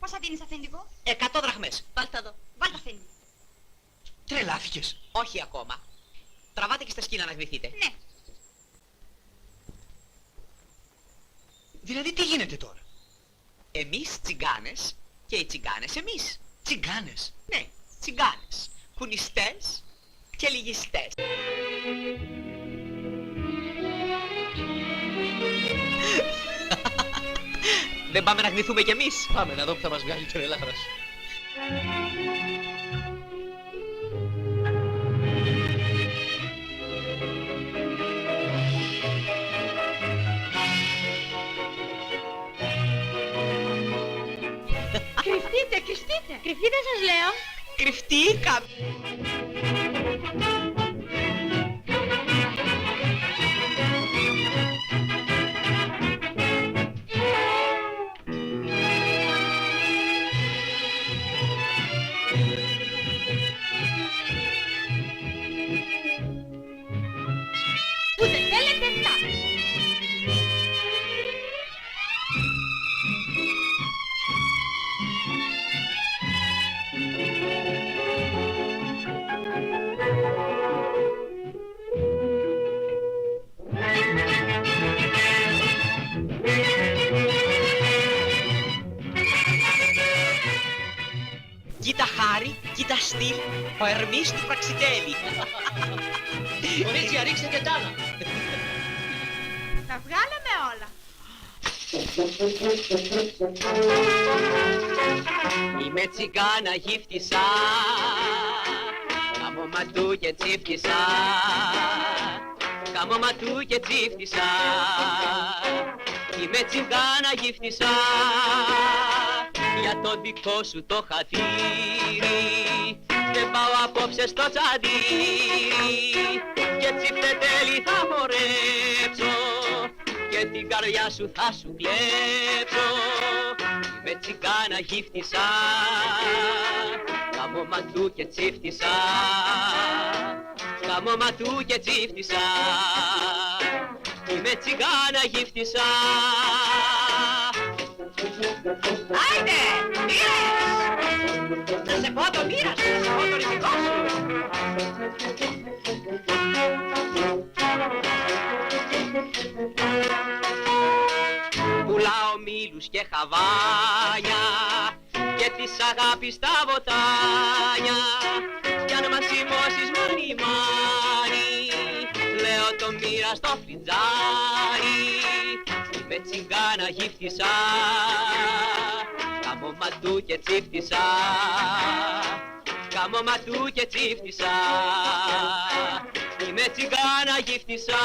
Πόσα δίνεις αφεντικό. 100 δραχμές. Βάλτε εδώ. Βάλ' τα αφέντη. Τρελάθηκες. Όχι ακόμα. Τραβάτε και στα σκύνα να σβηθείτε. Ναι. Δηλαδή τι γίνεται τώρα? Εμείς τσιγκάνες και οι τσιγκάνες εμείς. Τσιγκάνες. Ναι, τσιγκάνες. Κουνιστές και λυγιστές. Δεν πάμε να γδυθούμε κι εμείς? Πάμε να δω που θα μας βγάλει τρελάρας. Κρυφτείτε, κρυφτείτε. Κρυφτείτε σας λέω. Κρυφτήκαμε. Ούτε θέλετε αυτά. Κοίτα χάρη, κοίτα στυλ, ο Ερμής του Πραξιτέλη. Κορίτσια, ρίξτε και τ' άλλα. Τα βγάλαμε όλα. Είμαι τσιγκάνα γύφτησα, κάμω ματού και τσίφτησα, κάμω ματού και τσίφτησα. Είμαι τσιγκάνα γύφτησα, για το δικό σου το χατήρι δεν πάω απόψε στο τσαντήρι και τσιφτετέλη θα χορέψω και την καρδιά σου θα σου κλέψω. Είμαι τσιγκάνα γύφτησα, κάμω ματού και τσίφτησα, κάμω ματού και τσίφτησα. Είμαι τσιγκάνα γύφτησα. Άιντε, μοίρας! Να σε πω το μοίρας σου, να σε πω το ριζικό σου. Πουλάω μήλους και χαβάνια και της αγάπης τα βοτάνια κι αν μας σημώσεις μάνι μάνι λέω το μοίρα στο φλιτζάνι. Είμαι τσιγκάνα γύφτησα, κάμω ματού και τσίφτησα, κάμω ματού και τσίφτησα. Είμαι τσιγκάνα γύφτησα.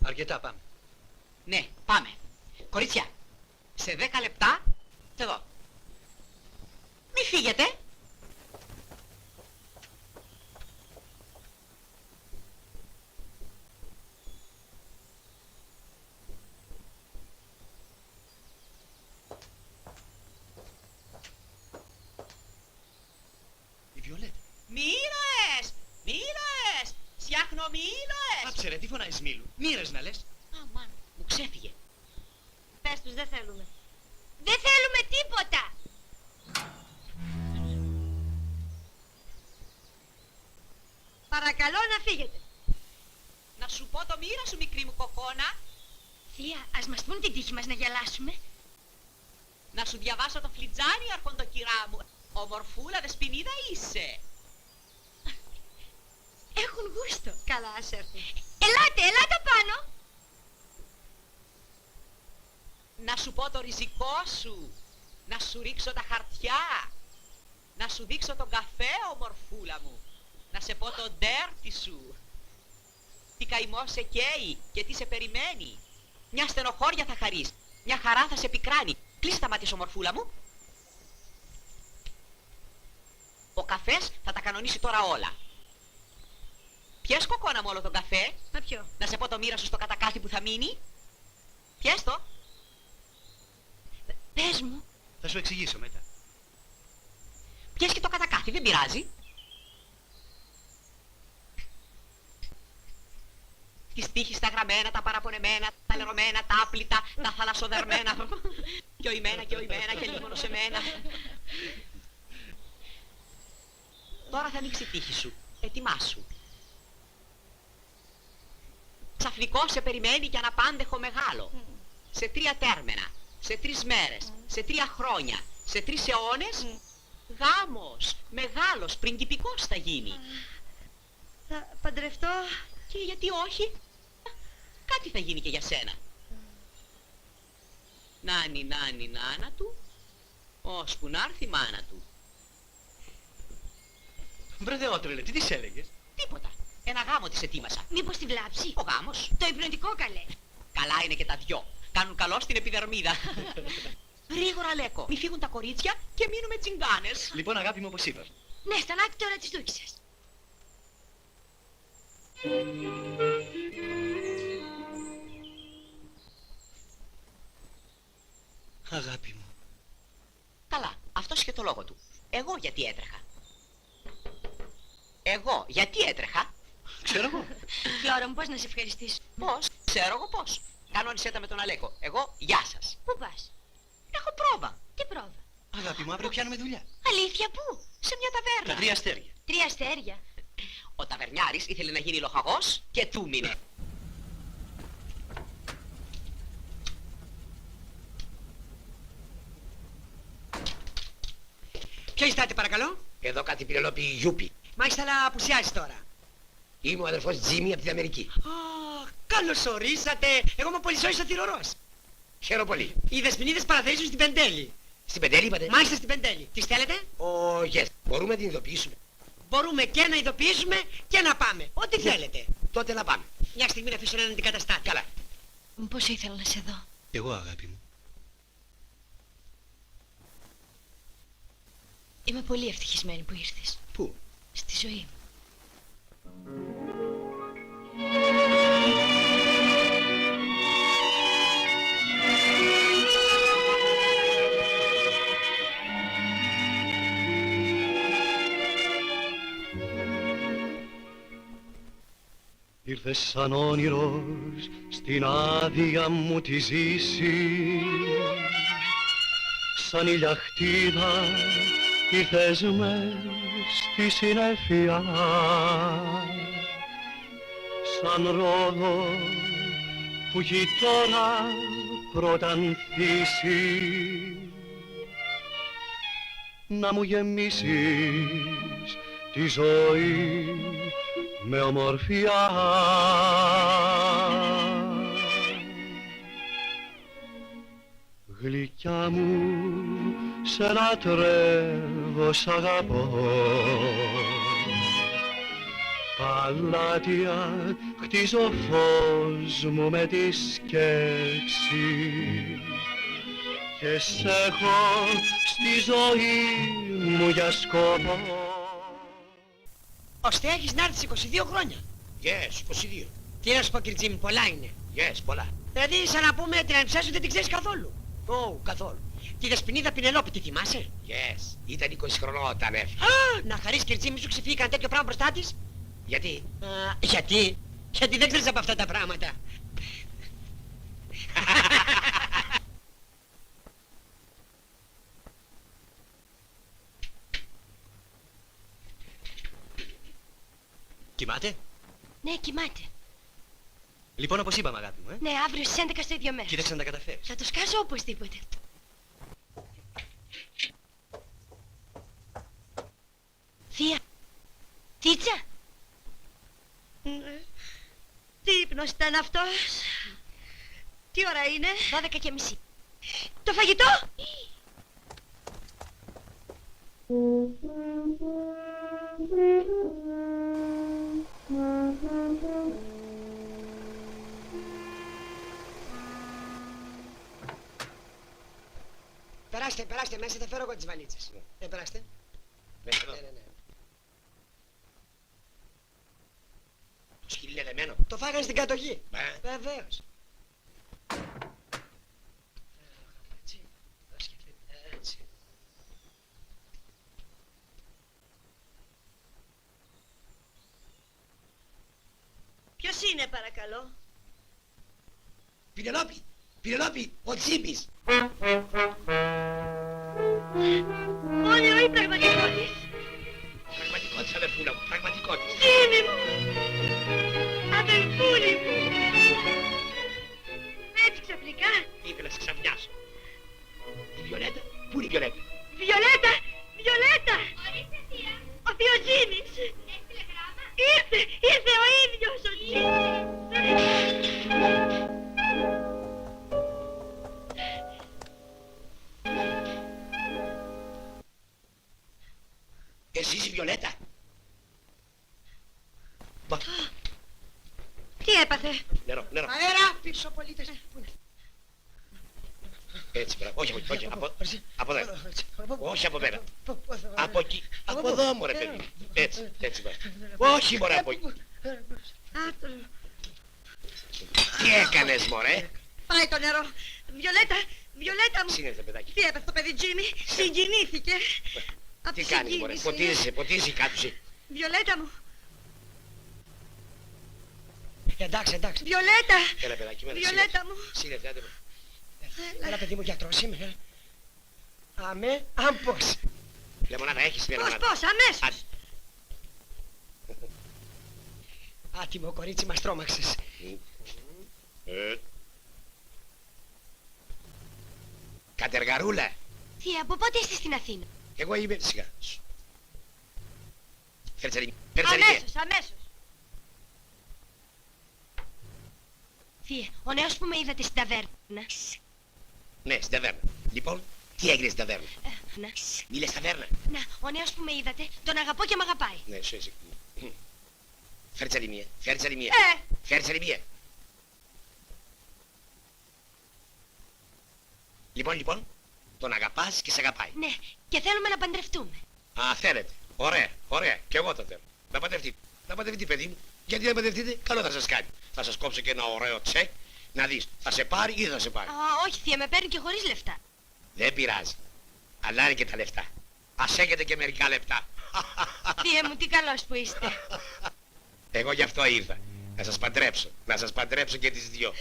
Αρκετά, πάμε. Ναι, πάμε. Κορίτσια, σε 10 λεπτά, εδώ. Μη φύγετε. Η Βιολέτα. Μήλωες! Μήλωες! Φτιάχνω μήλωες! Άψε ρε, τι φωνάζεις μήλου. Μοίρας να λες. Αμάν, μου ξέφυγε. Πες τους, δεν θέλουμε. Δεν θέλουμε τίποτα. Παρακαλώ να φύγετε. Να σου πω το μοίρα σου, μικρή μου κοκόνα. Θεία, ας μας πούν την τύχη μας να γελάσουμε. Να σου διαβάσω το φλιτζάνι, αρχοντοκυρά μου. Ομορφούλα, δεσποινίδα είσαι. Έχουν γούστο. Καλά, ας έρθουν. Ελάτε, ελάτε πάνω. Να σου πω το ριζικό σου. Να σου ρίξω τα χαρτιά. Να σου δείξω τον καφέ, ομορφούλα μου. Να σε πω το ντέρτι σου. Τι καημό σε καίει και τι σε περιμένει. Μια στενοχώρια θα χαρείς. Μια χαρά θα σε πικράνει. Κλείσε τα μάτια σου, ομορφούλα μου. Ο καφές θα τα κανονίσει τώρα όλα. Πιες κοκόνα μου όλο τον καφέ. Να πιω. Να σε πω το μοίρα σου στο κατακάθι που θα μείνει. Πιες το. Πες μου. Θα σου εξηγήσω μετά. Πιες και το κατακάθι, δεν πειράζει. Τις τύχεις τα γραμμένα, τα παραπονεμένα, τα λερωμένα, τα άπλυτα, τα θαλασσοδερμένα. Και οημένα και οημένα και λίγο σε μένα. Τώρα θα ανοίξει η τύχη σου. Ετοιμάσου. Ξαφνικό σε περιμένει και αναπάντεχο μεγάλο. Σε 3 τέρμενα, σε 3 μέρες, σε 3 χρόνια, σε 3 αιώνες, γάμος, μεγάλος, πριγκιπικός θα γίνει. Θα παντρευτώ. Και γιατί όχι, κάτι θα γίνει και για σένα. Νάνι, νάνι, νάνα του, ώσπου να έρθει η μάνα του. Μπρε Δεότρελε, τι της έλεγες? Τίποτα. Ένα γάμο της ετοίμασα. Μήπως τη βλάψει? Ο γάμος. Το υπνοτικό καλέ. Καλά είναι και τα δυο. Κάνουν καλό στην επιδερμίδα. Γρήγορα Λέκο, μη φύγουν τα κορίτσια και μείνουμε τσιγκάνες. Λοιπόν αγάπη μου όπως είπα. Ναι, στανάτη τώρα της δούκισσας. Αγάπη μου. Καλά, αυτός και το λόγο του. Εγώ γιατί έτρεχα? Εγώ γιατί έτρεχα? Ξέρω εγώ. Φλόρο μου, πώς να σε ευχαριστήσω? Πώς? Ξέρω εγώ πώς. Κανόνισέ τα με τον Αλέκο. Εγώ γεια σας. Πού πας? Έχω πρόβα. Τι πρόβα? Αγάπη μου, αύριο πιάνουμε δουλειά. Αλήθεια, πού? Σε μια Τα ταβέρνα. 3 αστέρια. 3 αστέρια. Ο ταβερνιάρης ήθελε να γίνει λοχαγός και του μείνε. Ποιο ιστάτε παρακαλώ? Εδώ κάτι Πινελόπη Γιούπι. Μάλιστα, αλλά απουσιάζει τώρα. Είμαι ο αδερφός Τζίμι από την Αμερική. Α, καλώς ορίσατε. Εγώ είμαι ο Πολυσσόης ο Θηρορός. Χαίρομαι πολύ. Οι δεσποινίδες παραθερίζουν στην Πεντέλη. Στην Πεντέλη είπατε? Μάλιστα στην Πεντέλη. Τις θέλετε? Ο yes. Μπορούμε να την ειδοποιήσουμε. Μπορούμε και να ειδοποιήσουμε και να πάμε. Ό,τι θέλετε. Τότε να πάμε. Μια στιγμή να αφήσω έναν αντικαταστάτη. Καλά. Πώς ήθελα να σε δω. Εγώ αγάπη μου. Είμαι πολύ ευτυχισμένη που ήρθες. Πού? Στη ζωή μου. Ήρθες σαν όνειρος στην άδεια μου τη ζήση, σαν ηλιαχτίδα ήρθες μες στη συννεφιά, σαν ρόδο που έχει τώρα πρώτα ανθίσει, να μου γεμίσεις τη ζωή με ομορφιά. Γλυκιά μου, σε λατρεύω, σ' αγαπώ. Παλάτια χτίζω φως μου με τη σκέψη και σ' έχω στη ζωή μου για σκοπό. Ώστε έχεις να έρθεις 22 χρόνια. Yes, 22. Τι να σου πω κύριε Τζίμι, πολλά είναι. Yes, πολλά. Δηλαδή σαν να πούμε την ανιψιά σου δεν την ξέρεις καθόλου. Καθόλου. Τη δεσποινίδα Πινελόπη τη θυμάσαι? Yes, ήταν 20 χρονών όταν έφυγε. Α, να χαρείς κύριε Τζίμι, σου ξεφύγει τέτοιο πράγμα μπροστά της. Γιατί? Γιατί? Γιατί δεν ξέρεις από αυτά τα πράγματα. Κοιμάται? Ναι, κοιμάται. Λοιπόν όπως είπαμε αγάπη μου, Ναι, αύριο στις 11 στο ίδιο μέρος. Κοίταξε να τα καταφέρεις. Θα το σκάσω οπωσδήποτε. Θεία. Τίτσα. Τι ύπνος ήταν αυτός? Τι ώρα είναι? 12:30. Το φαγητό? Περάστε μέσα, θα φέρω εγώ τις βαλίτσες. Περάστε. Μέσα εδώ. Ναι. Το σκυλί είναι δεμένο. Το φάγανε στην κατοχή. Βεβαίως. Έτσι. Ποιος είναι παρακαλώ? Πινελόπη, ο Τζίμις. Όνειρο ή πραγματικότης? Πραγματικότης αδερφούλα μου, πραγματικότης. Τζίμι μου! Αδελφούλη μου! Έτσι ξαφνικά? Ήθελα να σε ξαφνιάσω. Η Βιολέτα, πού είναι η Βιολέτα? Βιολέτα! Βιολέτα! Ορίστε, θεία. Ο θείος Τζίμις! Έστειλε γράμμα. Ήρθε ο ίδιος ο Τζίμις! έπαθε? Νερό, νερό. Αέρα, πίσω πολίτες. Έτσι, μπράβο. Όχι, όχι, από εδώ. Όχι από μένα. Από εκεί. Από πού? εδώ, μωρέ παιδί. Έτσι, έτσι, μπράβο. Όχι, μωρέ, από εκεί. Τι έκανες, μωρέ? Πάει το νερό. Βιολέτα μου. Σύνεται, παιδάκι. Τι έπαθε το παιδί Τζίμι? Συγκινήθηκε. Τι κάνεις, μωρέ? Ποτίζεσαι κάτω εσύ. Βιολέτα μου. Εντάξει, εντάξει. Βιολέτα. Έλα, παιδάκι, μέρα. Βιολέτα μου. Σύνεται, άντε. Έλα, παιδί μου, γιατρός είμαι. Αμέ, αν πώς. Λεμονάδα, έχεις μια λεμονάδα. Πώς, αμέσως. Άτιμο κορίτσι, μας τρόμαξες. Κατεργαρούλα. Θεία, από πότε είστε στην Αθήνα? Εγώ είμαι... Σιγά. Φέρτσα λίγο. Αμέσως. Θεία, ο νέος που με είδατε στην ταβέρνα. Ναι, στην ταβέρνα. Λοιπόν, τι έγινε στην ταβέρνα? Να, Μίλες στην ταβέρνα. να, ο νέος που με είδατε, τον αγαπώ και μ' αγαπάει. Ναι, σου έτσι. Φέρτσα άλλη μία. Φέρτσα άλλη μία. Λοιπόν, τον αγαπάς και σε αγαπάει. Ναι, και θέλουμε να παντρευτούμε. Α, θέλετε. Ωραία. Και εγώ το θέλω. Να παντρευτεί, παιδί μου. Γιατί να παντρευτείτε, καλό θα σας κάνει. Θα σας κόψω και ένα ωραίο τσεκ. Να δεις, θα σε πάρει ή δεν θα σε πάρει. Α, όχι θεία, με παίρνει και χωρίς λεφτά. Δεν πειράζει. Αλλά είναι και τα λεφτά. Ας έχετε και μερικά λεπτά. Θεία μου, τι καλός που είστε. Εγώ γι' αυτό ήρθα. Να σας παντρέψω. Να σας παντρέψω και τις δυο.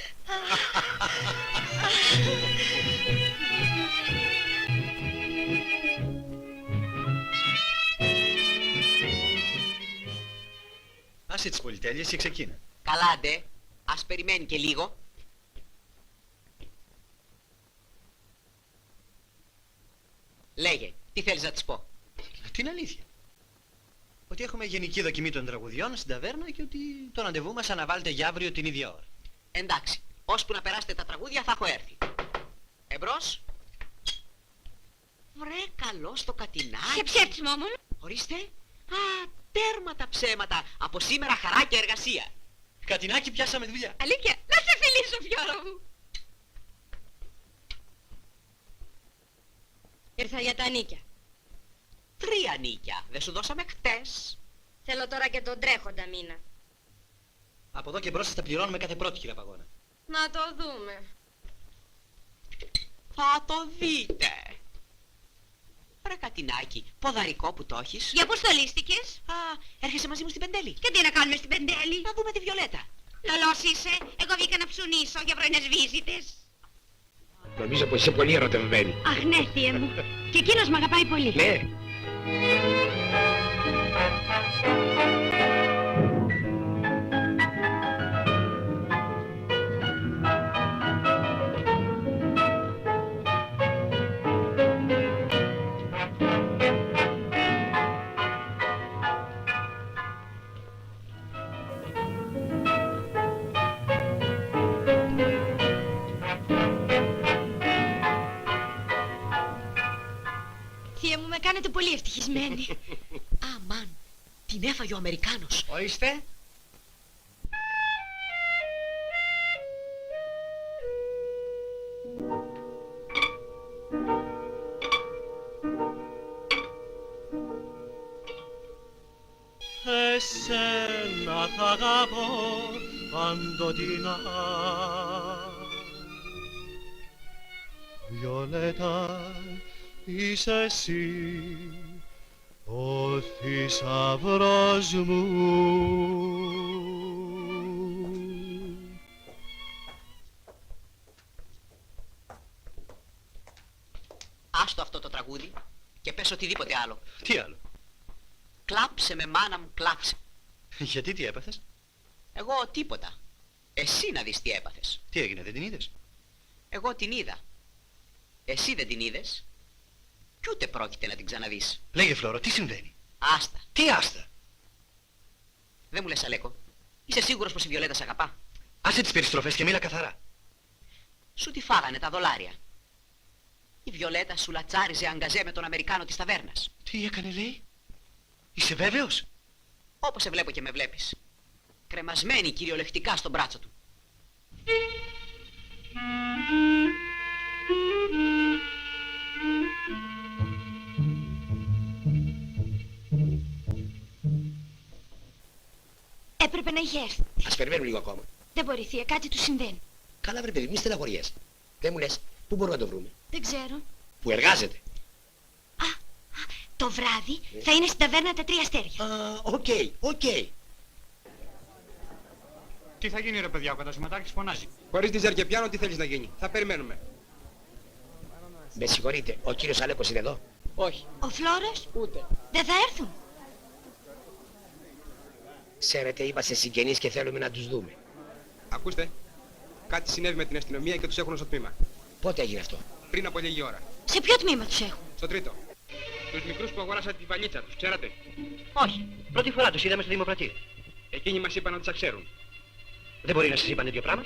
Άσε τις πολυτέλειες και ξεκίνα. Καλά, ντε. Ας περιμένει και λίγο. Λέγε, τι θέλεις να της πω? Την αλήθεια. Ότι έχουμε γενική δοκιμή των τραγουδιών στην ταβέρνα και ότι το ραντεβού μας αναβάλλεται για αύριο την ίδια ώρα. Εντάξει, ώσπου να περάσετε τα τραγούδια θα έχω έρθει. Εμπρός. Βρε καλό στο κατινάκι. Και ψεύτισμα μόνο. Ορίστε. Α, τέρμα τα ψέματα. Από σήμερα χαρά και εργασία. Κατινάκι, πιάσαμε δουλειά. Αλήθεια, να σε φιλήσω, Φιώρο μου. Ήρθα για τα νίκια. 3 νίκια. Δεν σου δώσαμε χτες. Θέλω τώρα και τον τρέχοντα μήνα. Από εδώ και μπρος θα τα πληρώνουμε κάθε πρώτη, κύριε Παγώνα. Να το δούμε. Θα το δείτε. Ρε Κατινάκι, ποδαρικό που το έχεις. Για πού στολίστηκες? Α, έρχεσαι μαζί μου στην Πεντέλη. Και τι να κάνουμε στην Πεντέλη? Να δούμε τη Βιολέτα. Λαλός είσαι, εγώ βγήκα να ψουνίσω για πρωινές βίζιτες. Νομίζω πως είσαι πολύ ερωτευμένη. Αχ ναι, θεία μου. Και εκείνος μ' αγαπάει πολύ. Ναι. Θεία μου, με κάνετε πολύ ευτυχισμένη. Αμάν, την έφαγε ο Αμερικάνος. Ορίστε. Εσένα θα αγαπώ παντοτινά. Βιολέτα, είσαι εσύ ο θησαυρός μου. Άστο αυτό το τραγούδι και πες οτιδήποτε άλλο. Τι άλλο? Κλάψε με μάνα μου, κλάψε. Γιατί τι έπαθες? Εγώ τίποτα. Εσύ να δεις τι έπαθες. Τι έγινε, δεν την είδες? Εγώ την είδα. Εσύ δεν την είδες. Κι ούτε πρόκειται να την ξαναδείς. Λέγε Φλόρο, τι συμβαίνει? Άστα. Τι άστα? Δεν μου λες Αλέκο. Είσαι σίγουρος πως η Βιολέτα σ' αγαπά? Άσε τις περιστροφές και μίλα καθαρά. Σου τη φάγανε τα δολάρια. Η Βιολέτα σου λατσάριζε αγκαζέ με τον Αμερικάνο της ταβέρνας. Τι έκανε λέει? Είσαι βέβαιος? Όπως σε βλέπω και με βλέπεις. κρεμασμένη κυριολεκτικά στο μπράτσο του. Έπρεπε να είχε έρθει. Ας περιμένουμε λίγο ακόμα. Δεν μπορεί, θεία, κάτι του συμβαίνει. Καλά βρε παιδί, μη στεναχωριέσαι. Δεν μου λες, πού μπορούμε να το βρούμε. Δεν ξέρω. Που εργάζεται. Το βράδυ θα είναι στην ταβέρνα τα 3 αστέρια. Α, οκ. Τι θα γίνει ρε παιδιά, ο κατασυματάρχης φωνάζει. Χωρίς τη Ζερκεπιάνο τι θέλεις να γίνει. Θα περιμένουμε. Με συγχωρείτε, ο κύριος Αλέκος είναι εδώ. Όχι. Ο Φλόρος Ούτε. δεν θα έρθουν. Ξέρετε, είμαστε συγγενείς και θέλουμε να τους δούμε. Ακούστε. Κάτι συνέβη με την αστυνομία και τους έχουν στο τμήμα. Πότε έγινε αυτό? Πριν από λίγη ώρα. Σε ποιο τμήμα τους έχουν? Στο τρίτο. Τους μικρούς που αγοράσατε τη βαλίτσα τους, ξέρατε. Όχι, πρώτη φορά τους είδαμε στο Δημοπρατήριο. Εκείνοι μας είπαν ότι σας ξέρουν. Δεν μπορεί να σας είπαν ίδιο πράγμα.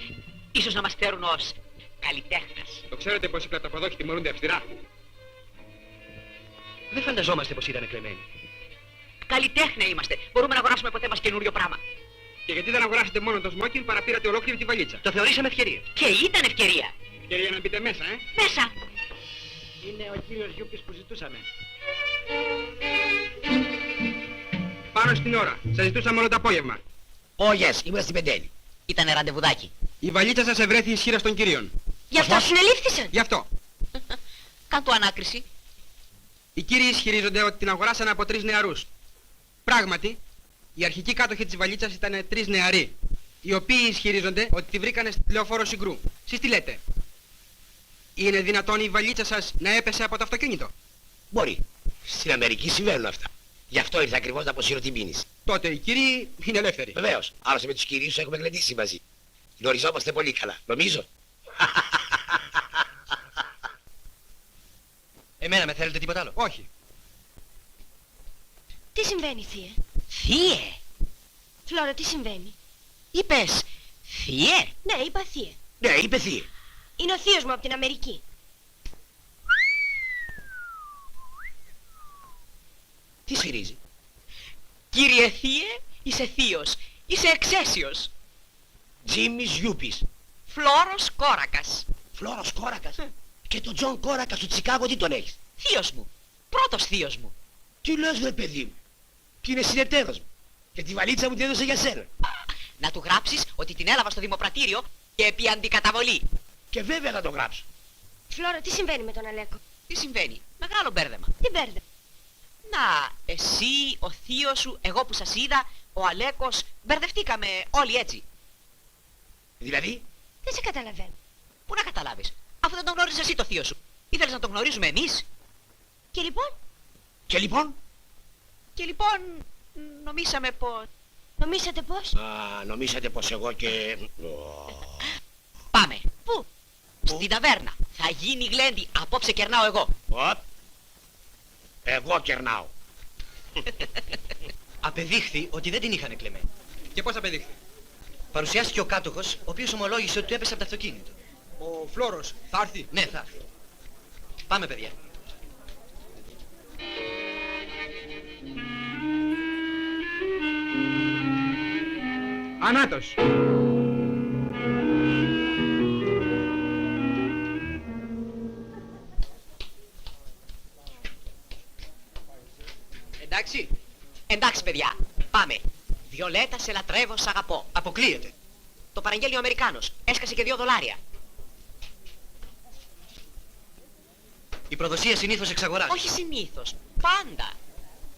Ίσως να μας ξέρουν ως καλλιτέχνες. Το ξέρετε πως οι κραταποδόχοι τιμωρούνται αυστηρά. Δεν φανταζόμαστε πως ήταν κλεμμένοι. Καλλιτέχνε είμαστε. Μπορούμε να αγοράσουμε ποτέ μας καινούριο πράγμα. Και γιατί δεν αγοράσετε μόνο το σμόκιν, παραπήρατε ολόκληρη τη βαλίτσα. Το θεωρήσαμε ευκαιρία. Και ήταν ευκαιρία. Και για να μπείτε μέσα, Μέσα. Είναι ο κύριος Γιούπης που ζητούσαμε. Πάνω στην ώρα. Σας ζητούσαμε όλο το απόγευμα. Yes, ήμουν στην Πεντέλη. Ήτανε ραντεβουδάκι. Η βαλίτσα σας ευρέθη εις χείρας των κυρίων. Γι' αυτό συνελήφθησαν. Γι' αυτό. Κάντου ανάκριση. Οι κύριοι ισχυρίζονται ότι την αγοράσανε από 3 νεαρούς. Πράγματι, οι αρχικοί κάτοχοι της βαλίτσας ήταν 3 νεαροί, οι οποίοι ισχυρίζονται ότι τη βρήκανε στη λεωφόρο Συγκρού. Σεις τι λέτε? Είναι δυνατόν η βαλίτσα σας να έπεσε από το αυτοκίνητο? Μπορεί. Στην Αμερική συμβαίνουν αυτά. Γι' αυτό ήρθα ακριβώς να αποσύρω την μήνυση. Τότε οι κύριοι είναι ελεύθεροι. Βεβαίως. Άλλωστε με τους κυρίους έχουμε γλεντήσει μαζί. Γνωριζόμαστε πολύ καλά. Νομίζω. Εμένα με θέλετε τίποτα άλλο? Όχι. Τι συμβαίνει, θεία? Θείε. Φλόρα, τι συμβαίνει? Είπες θείε. Ναι, είπα θεία. Ναι, είπε θεία. Είναι ο θείος μου από την Αμερική. Τι σφυρίζει? Κύριε θείε, είσαι θείος. Είσαι εξαίσιος. Τζίμις Γιούπης. Φλόρος Κόρακας. Φλόρος Κόρακας. Και τον Τζον Κόρακα του Τσικάγο τι τον έχεις? Θείος μου. Πρώτος θείος μου. Τι λες βρε παιδί μου? Και είναι συνεταίρος μου. Και τη βαλίτσα μου την έδωσε για σένα. Να του γράψεις ότι την έλαβα στο Δημοπρατήριο και επί αντικαταβολή. Και βέβαια θα το γράψω. Φλόρα, τι συμβαίνει με τον Αλέκο? Τι συμβαίνει? Μεγάλο μπέρδεμα. Τι μπέρδε? Να, εσύ, ο θείος σου, εγώ που σας είδα, ο Αλέκος, μπερδευτήκαμε όλοι έτσι. Δηλαδή? Δεν σε καταλαβαίνω. Πού να καταλάβεις, αφού δεν τον γνώριζες εσύ το θείο σου. Ήθελες να τον γνωρίζουμε εμείς. Και λοιπόν? Και λοιπόν? Και λοιπόν, νομίσαμε πως... Νομίσατε πώς? Α, νομίσατε πως εγώ και... Πάμε. Πού? Στην ταβέρνα. Θα γίνει γλέντι. Απόψε κερνάω εγώ. Εγώ κερνάω. Απεδείχθη ότι δεν την είχαν κλεμμένη. Και πώς απεδείχθη? Παρουσιάστηκε ο κάτοχος, ο οποίος ομολόγησε ότι του έπεσε από το αυτοκίνητο. Ο Φλόρος θα έρθει? Ναι, θα έρθει. Πάμε, παιδιά. Ανάτος. Εντάξει. Εντάξει, παιδιά. Πάμε. Βιολέτα, σε λατρεύω, σ' αγαπώ. Αποκλείεται. Το παραγγέλνει ο Αμερικάνος. Έσκασε και $2. Η προδοσία συνήθως εξαγοράζει. Όχι συνήθως. Πάντα.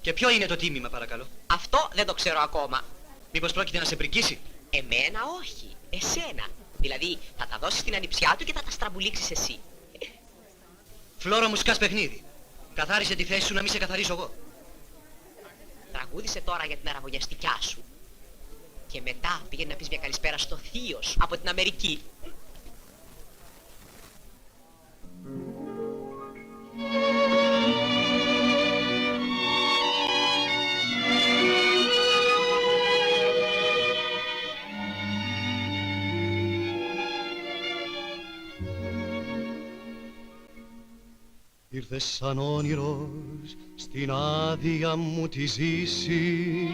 Και ποιο είναι το τίμημα, παρακαλώ? Αυτό δεν το ξέρω ακόμα. Μήπως πρόκειται να σε πρικήσει? Εμένα όχι. Εσένα. Δηλαδή θα τα δώσεις στην ανιψιά του και θα τα στραμπουλήξεις εσύ. Φλόρο μου, σκάς παιχνίδι. Καθάρισε τη θέση σου να μην σε καθαρίσω εγώ. Τραγούδισε τώρα για την αραβωνιαστικιά σου. Και μετά πήγαινε να πεις μια καλησπέρα στο θείο σου από την Αμερική. Ήρθες σαν όνειρος στην άδεια μου τη ζήση,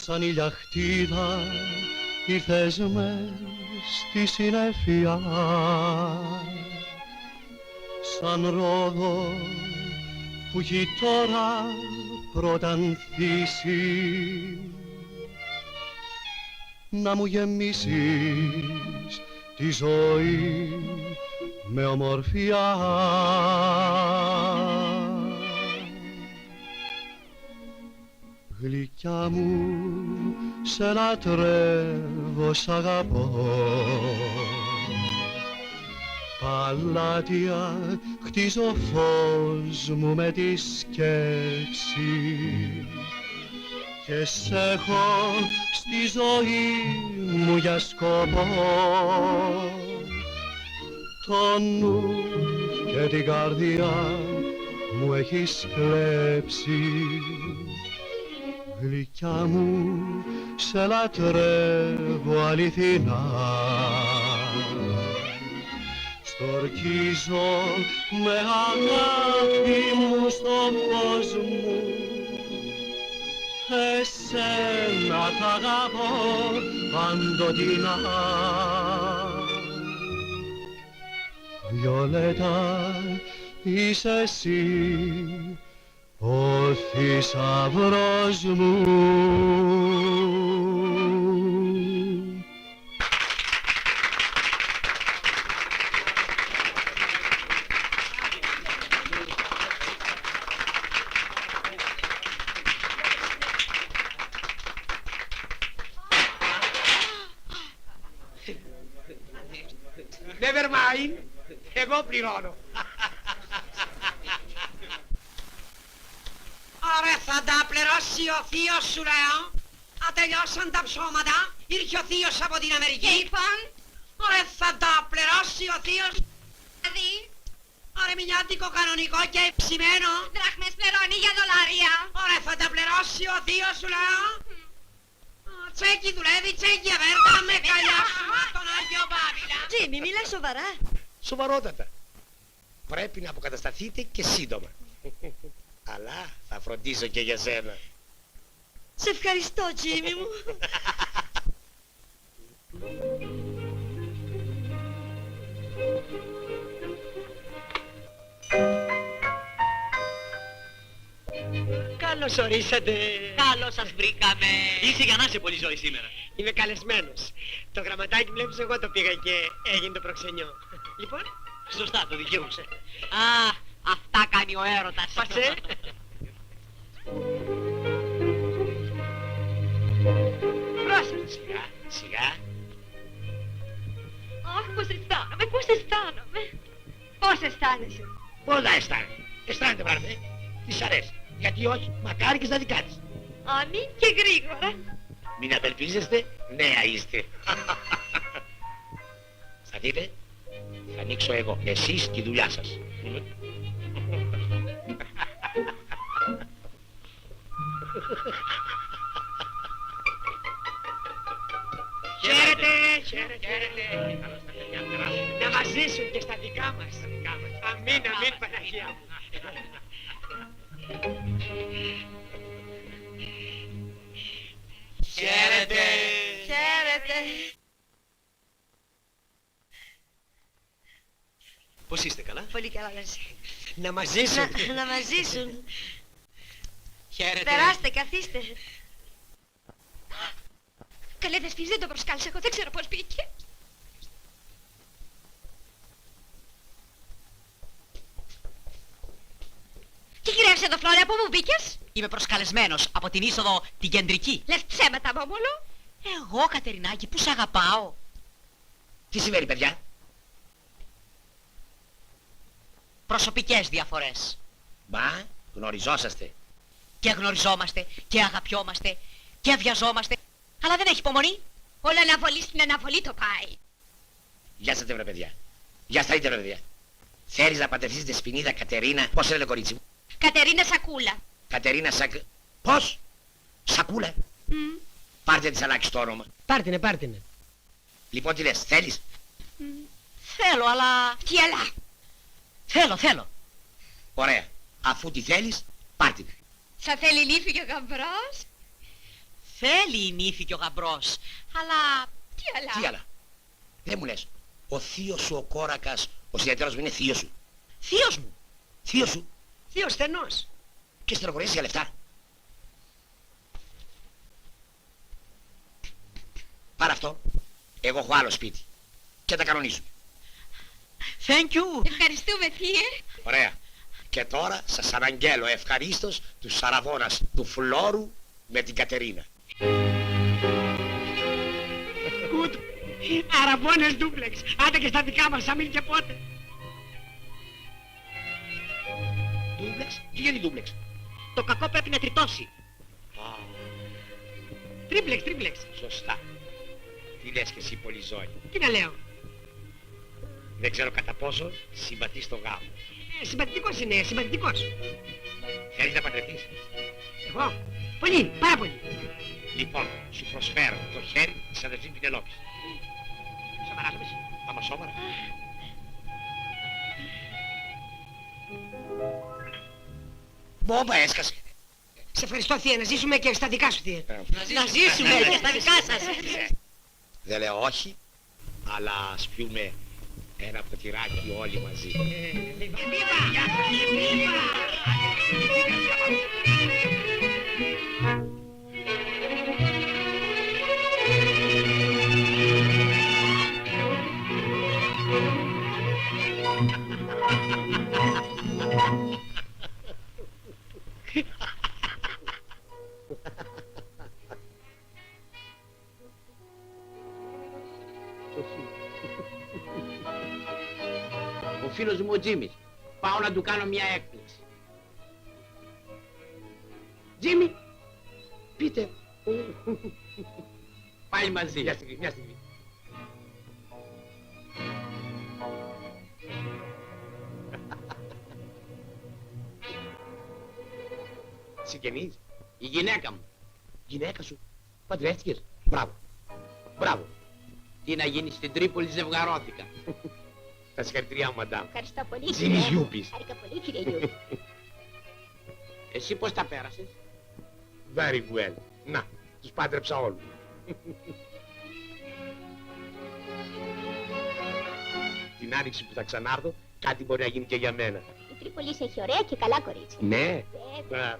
σαν ηλιαχτίδα ήρθες μες στη συννεφιά, σαν ρόδο που έχει τώρα πρώτα ανθίσει, να μου γεμίσεις τη ζωή με ομορφιά. Γλυκιά μου, σε λατρεύω, σ' αγαπώ, παλάτια χτίζω φως μου με τη σκέψη και σ' έχω στη ζωή μου για σκοπό, το νου και την καρδιά μου έχεις κλέψει. Γλυκιά μου, σε λατρεύω αληθινά, στορκίζω με αγάπη μου στον κόσμο, εσένα θα αγαπώ παντοτινά. Βιολέτα, είσαι εσύ ο θησαυρός μου. Never mind, εγώ πληρώνω. Ωραία, θα τα πληρώσει ο θείος σου, λέω. Ατελειώσαν τα ψώματα, ήρθε ο θείος από την Αμερική. Λοιπόν, Ωραία, θα τα πληρώσει ο θείος. δηλαδή, Ωραία, μηνιάτικο κανονικό και ψημένο. δραχμές πληρώνει για δολάρια. Ωραία, θα τα πληρώσει ο θείος σου, λέω. Τσέκι δουλεύει, τσέκι αβέρτα, με καλιάσουμε τον Άγιο Βάβυλα. Τζίμι, μιλά σοβαρά. Σοβαρότατα. Πρέπει να αποκατασταθείτε και σύντομα. Αλλά θα φροντίζω και για σένα. Σε ευχαριστώ, Τζίμι μου. Καλώς ορίσατε. Καλώς σας βρήκαμε. Είσαι για να είσαι πολύ ζωή σήμερα. Είμαι καλεσμένος. Το γραμματάκι βλέπεις εγώ το πήγα και έγινε το προξενιό. Λοιπόν, Σωστά, το δικαιούσε. Α, αυτά κάνει ο έρωτας. πασέ. Πρόσεχε. Σιγά, σιγά. Αχ, πώς αισθάνομαι. Πώς αισθάνεσαι. Πώς να αισθάνεται. Αισθάνεται πράγματι. Της αρέσει. Γιατί όχι, μακάρι και στα δικά της. Αμήν και γρήγορα. Μην απελπίζεστε, νέα είστε. Σταθείτε, θα ανοίξω εγώ. Εσείς τη δουλειά σας. Χαίρετε, χαίρετε. Να μας ζήσουν και στα δικά μας. Αμήν, αμήν, Παναγία μου. Χαίρετε. Χαίρετε. Πώς είστε, καλά? Πολύ καλά, λες. Να μας ζήσουν. Να μας ζήσουν. Χαίρετε. Περάστε, καθίστε. Καλέ δεσποινής, δεν το προσκάλεσα εγώ, δεν ξέρω πώς μπήκε. Τι γυρεύεις εδώ, Φλόρια, από πού μπήκες? Είμαι προσκαλεσμένος από την είσοδο την κεντρική. Λες ψέματα, Μόμολο. Εγώ, Κατερινάκη, που σ' αγαπάω. Τι συμβαίνει, παιδιά? Προσωπικές διαφορές. Μα, γνωριζόσαστε. Και γνωριζόμαστε και αγαπιόμαστε και βιαζόμαστε. Αλλά δεν έχει υπομονή. Όλο αναβολή στην αναβολή το πάει. Γεια σας, βρε παιδιά. Γεια σας, βρε παιδιά. Θέλεις να παντρευτείς τη Δεσποινίδα Κατερίνα, πώς έλεγε κορίτσι μου? Κατερίνα Σακούλα. Κατερίνα Πώς? Σακούλα. Πάρτε της αλλάξεις το όνομα. Πάρτινε, πάρτινε. Λοιπόν, τι λες, θέλεις? Θέλω, αλλά... Τι αλλά. Θέλω. Ωραία. Αφού τη θέλεις, πάρτε την. Σα θέλει λύφη και ο γαμπρός. θέλει η νύφη και ο γαμπρός. Αλλά... Τι άλλα. Δεν μου λες. Ο θείος σου ο Κόρακας, ο συνεταίρος μου είναι θείος σου. Θείος μου. Θείος σου. Θείος στενός. Και στενοχωρήσεις για λεφτά. Πάρε αυτό. Εγώ έχω άλλο σπίτι. Και τα κανονίζουμε. Thank you. Ευχαριστούμε, θύε. Ωραία. Και τώρα σας αναγγέλω ευχαρίστως του Σαραβώνας του Φλόρου με την Κατερίνα. Good. Αραβώνες ντούπλεξ. Άντε και στα δικά μας, αμήν και πότε. Ντούμπλεξ. Και γιατί ντούμπλεξ. Το κακό πρέπει να τριτώσει. Τρίπλεξ, τρίπλεξ. Σωστά. Τι λες και εσύ Πολυζώνη. Τι να λέω. Δεν ξέρω κατά πόσο συμπαθείς το γάμο. Συμπαθητικός είναι, συμπαθητικός. Θέλεις να παντρευτείς. Εγώ. Πολύ, πάρα πολύ. Λοιπόν, σου προσφέρω το χέρι της αδερφής Πινελόπης. Σοβαράζομαι. Άμα σώμαρα. Μπόμπα έσκασε. Σε ευχαριστώ, θεία, να ζήσουμε και στα δικά σου, θεία. Να ζήσουμε και στα δικά σας. Δεν λέω όχι, αλλά ας πιούμε ένα ποτηράκι όλοι μαζί. Ο φίλος μου ο Τζίμις. Πάω να του κάνω μια έκπληξη. Τζίμι, πείτε. Πάλι μαζί. Μια στιγμή, μια στιγμή. Συγγενείς. Η γυναίκα μου. Γυναίκα σου. Παντρεύτηκες. Μπράβο. Μπράβο. Τι να γίνει στην Τρίπολη ζευγαρώθηκα. Τα συγχαρητήριά μου, μαντάμ. Ευχαριστώ πολύ, Τζίμις Γιούπης. Χάρηκα πολύ, κύριε Γιούπη. Εσύ πώς τα πέρασες? Very well. Να, τους πάντρεψα όλους. Την άνοιξη που θα ξανάρθω, κάτι μπορεί να γίνει και για μένα. Η Τρίπολη έχει ωραία και καλά κορίτσια. Ναι. Βέβαια.